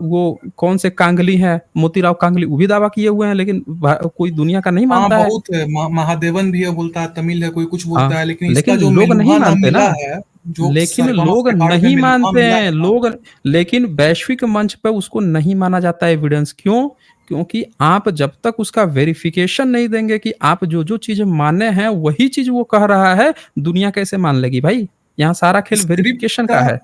वो कौन से कांगली हैं, मोतीराव कांगली, वो भी दावा किए हुए हैं, लेकिन कोई दुनिया का नहीं हाँ, मानता है। बहुत है। महादेवन भी है, बोलता है, तमिल है, कोई कुछ बोलता हाँ, है, लेकिन इसका लेकिन जो लोग नहीं मेलुहा नाम मानते मिला ना। है, जो लेकिन सरगम ऑफ लोग अकॉर्ड में नहीं मेलुहा मानते मिला है हैं, ना। लोग। लेकिन वैश्विक मंच पे उसको नहीं माना जाता है एविडेंस, क्यों? क्योंकि आप जब तक उसका वेरिफिकेशन नहीं देंगे कि आप जो-जो चीज़ें माने हैं, वही चीज़ वो कह रहा है, दुनिया कैसे मान लेगी भाई? यहाँ सारा खेल स्क्रिप्ट वेरिफिकेशन का का है।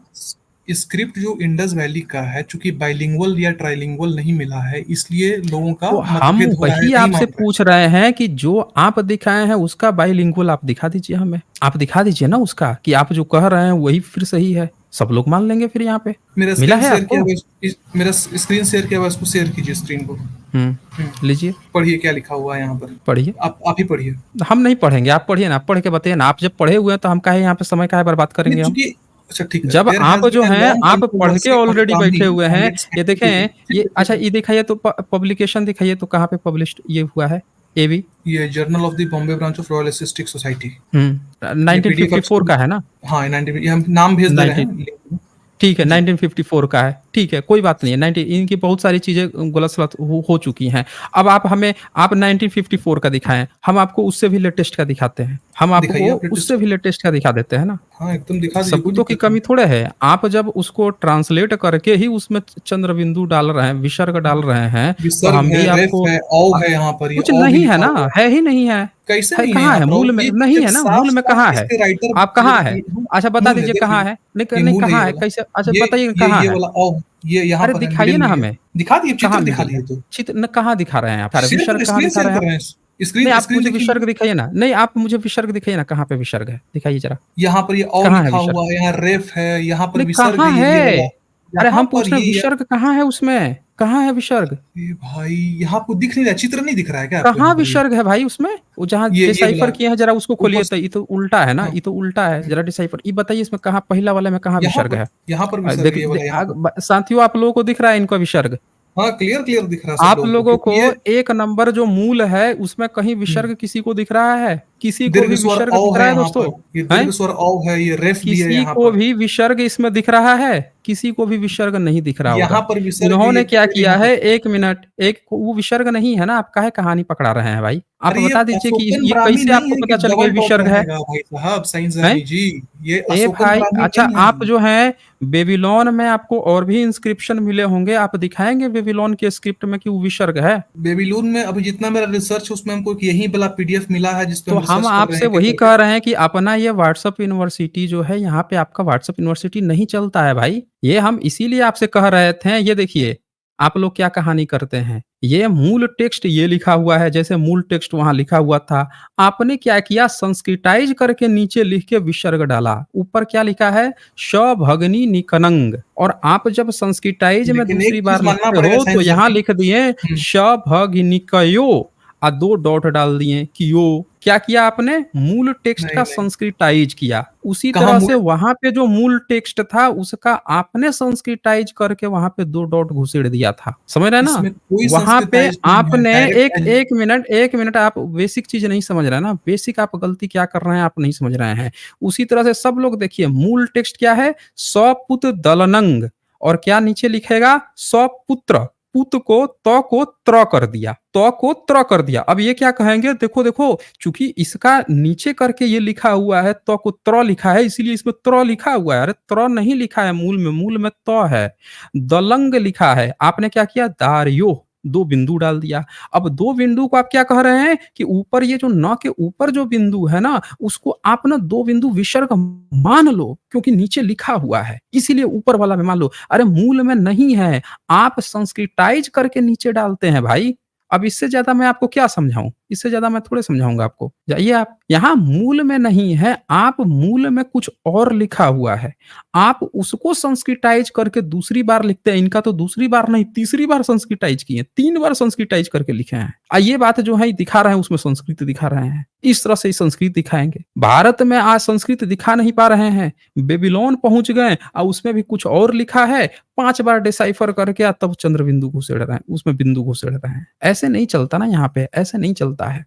स्क्रिप्ट जो इंडस वैली का है, चूंकि बाइलिंगुअल या ट्राइलिंगुअल नहीं मिला है, इसलिए लोगों का तो हम मतभेद हो रहा है, वही नहीं आपसे मान रहे हैं। पूछ रहे हैं कि जो आप दिखाए हैं उसका बाइलिंगुअल आप दिखा दीजिए हमें। आप दिखा दीजिए ना उसका कि आप जो कह रहे हैं वही फिर सही है। सब लोग मान लेंगे फिर यहाँ पे। मेरा मिला स्क्रीन है शेयर किया आपको? हुआ मेरा स्क्रीन शेयर किया हुआ, इसको शेयर कीजिए स्क्रीन को। हुँ, लीजिए, पढ़िए क्या लिखा हुआ है यहाँ पर। पढ़िए। आप ही पढ़िए। हम नहीं पढ़ेंगे, आप पढ़िए ना, आप पढ़ के बताइए ना। आप जब पढ़े हुए हैं तो हम काहे यहाँ पे समय काहे बर्बाद नहीं करेंगे हम? चूंकि अच्छा ठीक है, जब देयर आप हैज जो बीन अ हैं, लॉन्ग आप पढ़ के कंट्रोवर्सी ऑन ऑलरेडी बैठे ब्राह्मी हुए एंड हैं। इट्स ये एक्टिविटी। देखें, ये अच्छा ये दिखाइए तो पब्लिकेशन दिखाइए तो कहाँ पे पब्लिश्ड ये हुआ है? ये भी? ये journal of the Bombay branch of Royal Asiatic Society. हुँ, ये पीडीएफ आप 1954 का है ना? हाँ 90, ये हम नाम भेज दे रहे 19 हैं लिंक में। ठीक है, जी 1954 का है। ठीक है, कोई बात नहीं है। 90 इनकी बहुत सारी चीज़ें गलत-सलत हो चुकी हैं। अब आप 1954 का दिखाएँ, हम आपको उससे भी लेटेस्ट का दिखाते हैं। हम दिखाइए आपको आप लेटेस्ट। उससे भी लेटेस्ट का दिखा देते हैं ना। हाँ एकदम दिखा दीजिए, कोई सबूतों की दिक्कत नहीं। कमी थोड़े है। आप जब उसको ट्रांसलेट करके ही उसमें चंद्र बिंदु डाल रहे हैं, विसर्ग डाल रहे हैं, तो विसर्ग हम है, भी रेफ आपको है, औ अ, है, यहाँ पर ये कुछ औ भी नहीं है लिखा ना, हुआ है। है ही नहीं है। कैसे है नहीं है कहाँ यहाँ है? पर? मूल और में ये नहीं है ना, साफ मूल में साफ कहाँ है? इसके राइटर आप कहाँ है? अच्छा बता मूल है, दीजिए कहाँ देखिए। है? नहीं ये नहीं मूल है, कहाँ ये है? वाला। कैसे अच्छा ये बताइए ये कहाँ ये है? वाला औ, ये यहाँ अरे पर है, दिखाइए मिडिल ना में है। हमें। दिखा दिए, कहाँ चित्र दिखा मिडिल दिए है? तो। चित्र न कहाँ दिखा रहे हैं आप? शेयर विसर्ग कर, कहाँ स्क्रीन दिखा शेयर रहे हैं कर आप? रहे हैं। नहीं, स्क्रीन आप स्क्रीन मुझे देखिए विसर्ग मेरी। दिखाइए ना। नहीं, आप मुझे विसर्ग दिखाइए ना, कहाँ पे विसर्ग है? दिखाइए ज़रा। यहाँ पर ये औ कहाँ है लिखा विसर्ग? हुआ है, यहाँ रेफ है, यहाँ पर नहीं, विसर्ग है, कहाँ ये वाला। है? अरे यहाँ हम पर पूछ रहे हैं ये विसर्ग कहाँ है उसमें? कहाँ है विसर्ग? ये भाई यहाँ आपको दिख नहीं रहा, चित्र नहीं दिख रहा है क्या आपको कहाँ यहाँ पर ये? विसर्ग है भाई उसमें? वो जहाँ ये वाला डिसाइफर किए हैं ज़रा उसको ऊपर खोलिए तो से। ये तो उल्टा है ना, हाँ, ये तो उल्टा है। ज़रा डिसाइफर ये बताइए इसमें कहाँ पहला वाले में कहाँ विसर्ग है? यहाँ पर विसर्ग देख है, ये दे वाला यहाँ आग पर। ब साथियों आप लोगों को दिख रहा है इनका विसर्ग? हाँ क्लियर क्लियर दिख रहा है सब आप लोगों को, लोगों को क्योंकि ये 1 नंबर जो मूल है उसमें कहीं हम्म, विसर्ग किसी को दिख रहा है? किसी को दीर्घ भी स्वर विसर्ग औ दिख है रहा है यहाँ दोस्तों? पर, ये हैं? दीर्घ स्वर औ है, ये रेफ भी है किसी यहाँ को पर। भी विसर्ग इसमें दिख रहा है? किसी को भी विसर्ग नहीं दिख रहा यहाँ होगा। पर विसर्ग है, ये इन्होंने क्या पेड़ किया यहाँ है, पर। 1 मिनट, एक वो विसर्ग नहीं है ना, आप काहे कहानी पकड़ा रहे हैं भाई? आप अरे ये बता दीजिए कि अशोकन ये ब्राह्मी कैसे नहीं आपको है कि पता चल गया डबल डॉट विसर्ग है? रहेगा भाई साहब, हैं? साइंसदानी जी। ये ए अशोकन भाई, ब्राह्मी अच्छा नहीं है। आप जो हैं बेबीलोन में आपको और भी इंस्क्रिप्शन मिले होंगे, आप दिखाएँगे बेबीलोन के स्क्रिप्ट में कि वो विसर्ग है? बेबीलोन में अभी जितना मेरा रिसर्च है उसमें हमको एक यही वाला पीडीएफ मिला है जिस पे तो हम हम रिसर्च कर रहे आपसे हैं एक-एक वही करके। कह रहे हैं कि अपना ये व्हाट्सएप यूनिवर्सिटी जो है, यहाँ पे आपका व्हाट्सएप यूनिवर्सिटी नहीं चलता है भाई। ये हम इसीलिए आपसे कह रहे थे, ये देखिए, आप लोग क्या कहानी करते हैं। ये मूल टेक्स्ट ये लिखा हुआ है, जैसे मूल टेक्स्ट वहाँ लिखा हुआ था। आपने क्या किया, संस्कृताइज़ करके नीचे लिख के विसर्ग डाला। ऊपर क्या लिखा है, सभगिनी निकनंग, और आप जब संस्कृताइज़ में लेकिन एक दूसरी चीज बार मानना लिखते पड़ेगा हो, तो यहाँ साइंसदानी। लिख दिए हम्म, सभगिनिकयो, 2 डॉट डाल दिए कि यो। क्या किया आपने? मूल टेक्स्ट नहीं का नहीं, संस्कृताइज़ किया। उसी कहाँ तरह मूल, से वहाँ पे जो मूल टेक्स्ट था उसका आपने संस्कृताइज़ करके वहाँ पे 2 डॉट घुसेड़ दिया था। समझ रहे हैं ना? इसमें कोई वहाँ पे संस्कृताइज नहीं है, आपने डायरेक्ट एक 1 मिनट आप बेसिक चीज़ नहीं समझ रहे हैं ना, बेसिक आप गलती क्या कर रहे हैं, आप नहीं समझ रहे हैं। उसी तरह से सब लोग देखिए, मूल टेक्स्ट क्या है? सपुत दलनंग, और क्या नीचे लिखेगा? सपुत्र। पुत को त को त्र कर दिया, त को त्र कर दिया। अब ये क्या कहेंगे, देखो देखो, चूंकि इसका नीचे करके ये लिखा हुआ है, त को त्र लिखा है, इसीलिए इसमें त्र लिखा हुआ है। अरे त्र नहीं लिखा है मूल में त है। दलंग लिखा है, आपने क्या किया, दार्यो, 2 बिंदु डाल दिया। अब 2 बिंदु को आप क्या कह रहे हैं कि ऊपर ये जो न के ऊपर जो बिंदु है ना, उसको आप ना 2 बिंदु विसर्ग मान लो, क्योंकि नीचे लिखा हुआ है, इसीलिए ऊपर वाला में मान लो। अरे मूल में नहीं है, आप संस्कृताइज़ करके नीचे डालते हैं भाई। अब इससे ज़्यादा मैं आपको क्या समझाऊँ? इससे ज़्यादा मैं थोड़े समझाऊँगा आपको। जाइए आप, यहाँ मूल में नहीं है, आप मूल में कुछ और लिखा हुआ है। आप उसको संस्कृताइज़ करके दूसरी बार लिखते हैं। इनका तो दूसरी बार नहीं, तीसरी बार संस्कृताइज़ किए हैं, 3 बार संस्कृताइज़ करके लिखे हैं। ये बात जो है दिखा रहे हैं, उसमें संस्कृत दिखा रहे हैं। इस तरह से संस्कृत दिखाएँगे। भारत में आज संस्कृत दिखा नहीं पा रहे हैं। बेबीलोन पहुँच गए और उसमें भी कुछ और लिखा है, 5 बार डिसाइफर करके तब चंद्र बिंदु घुसेड़ रहे हैं, उसमें बिंदु घुसेड़ रहे हैं। ऐसे नहीं चलता ना यहाँ पे, ऐसे नहीं चलता है।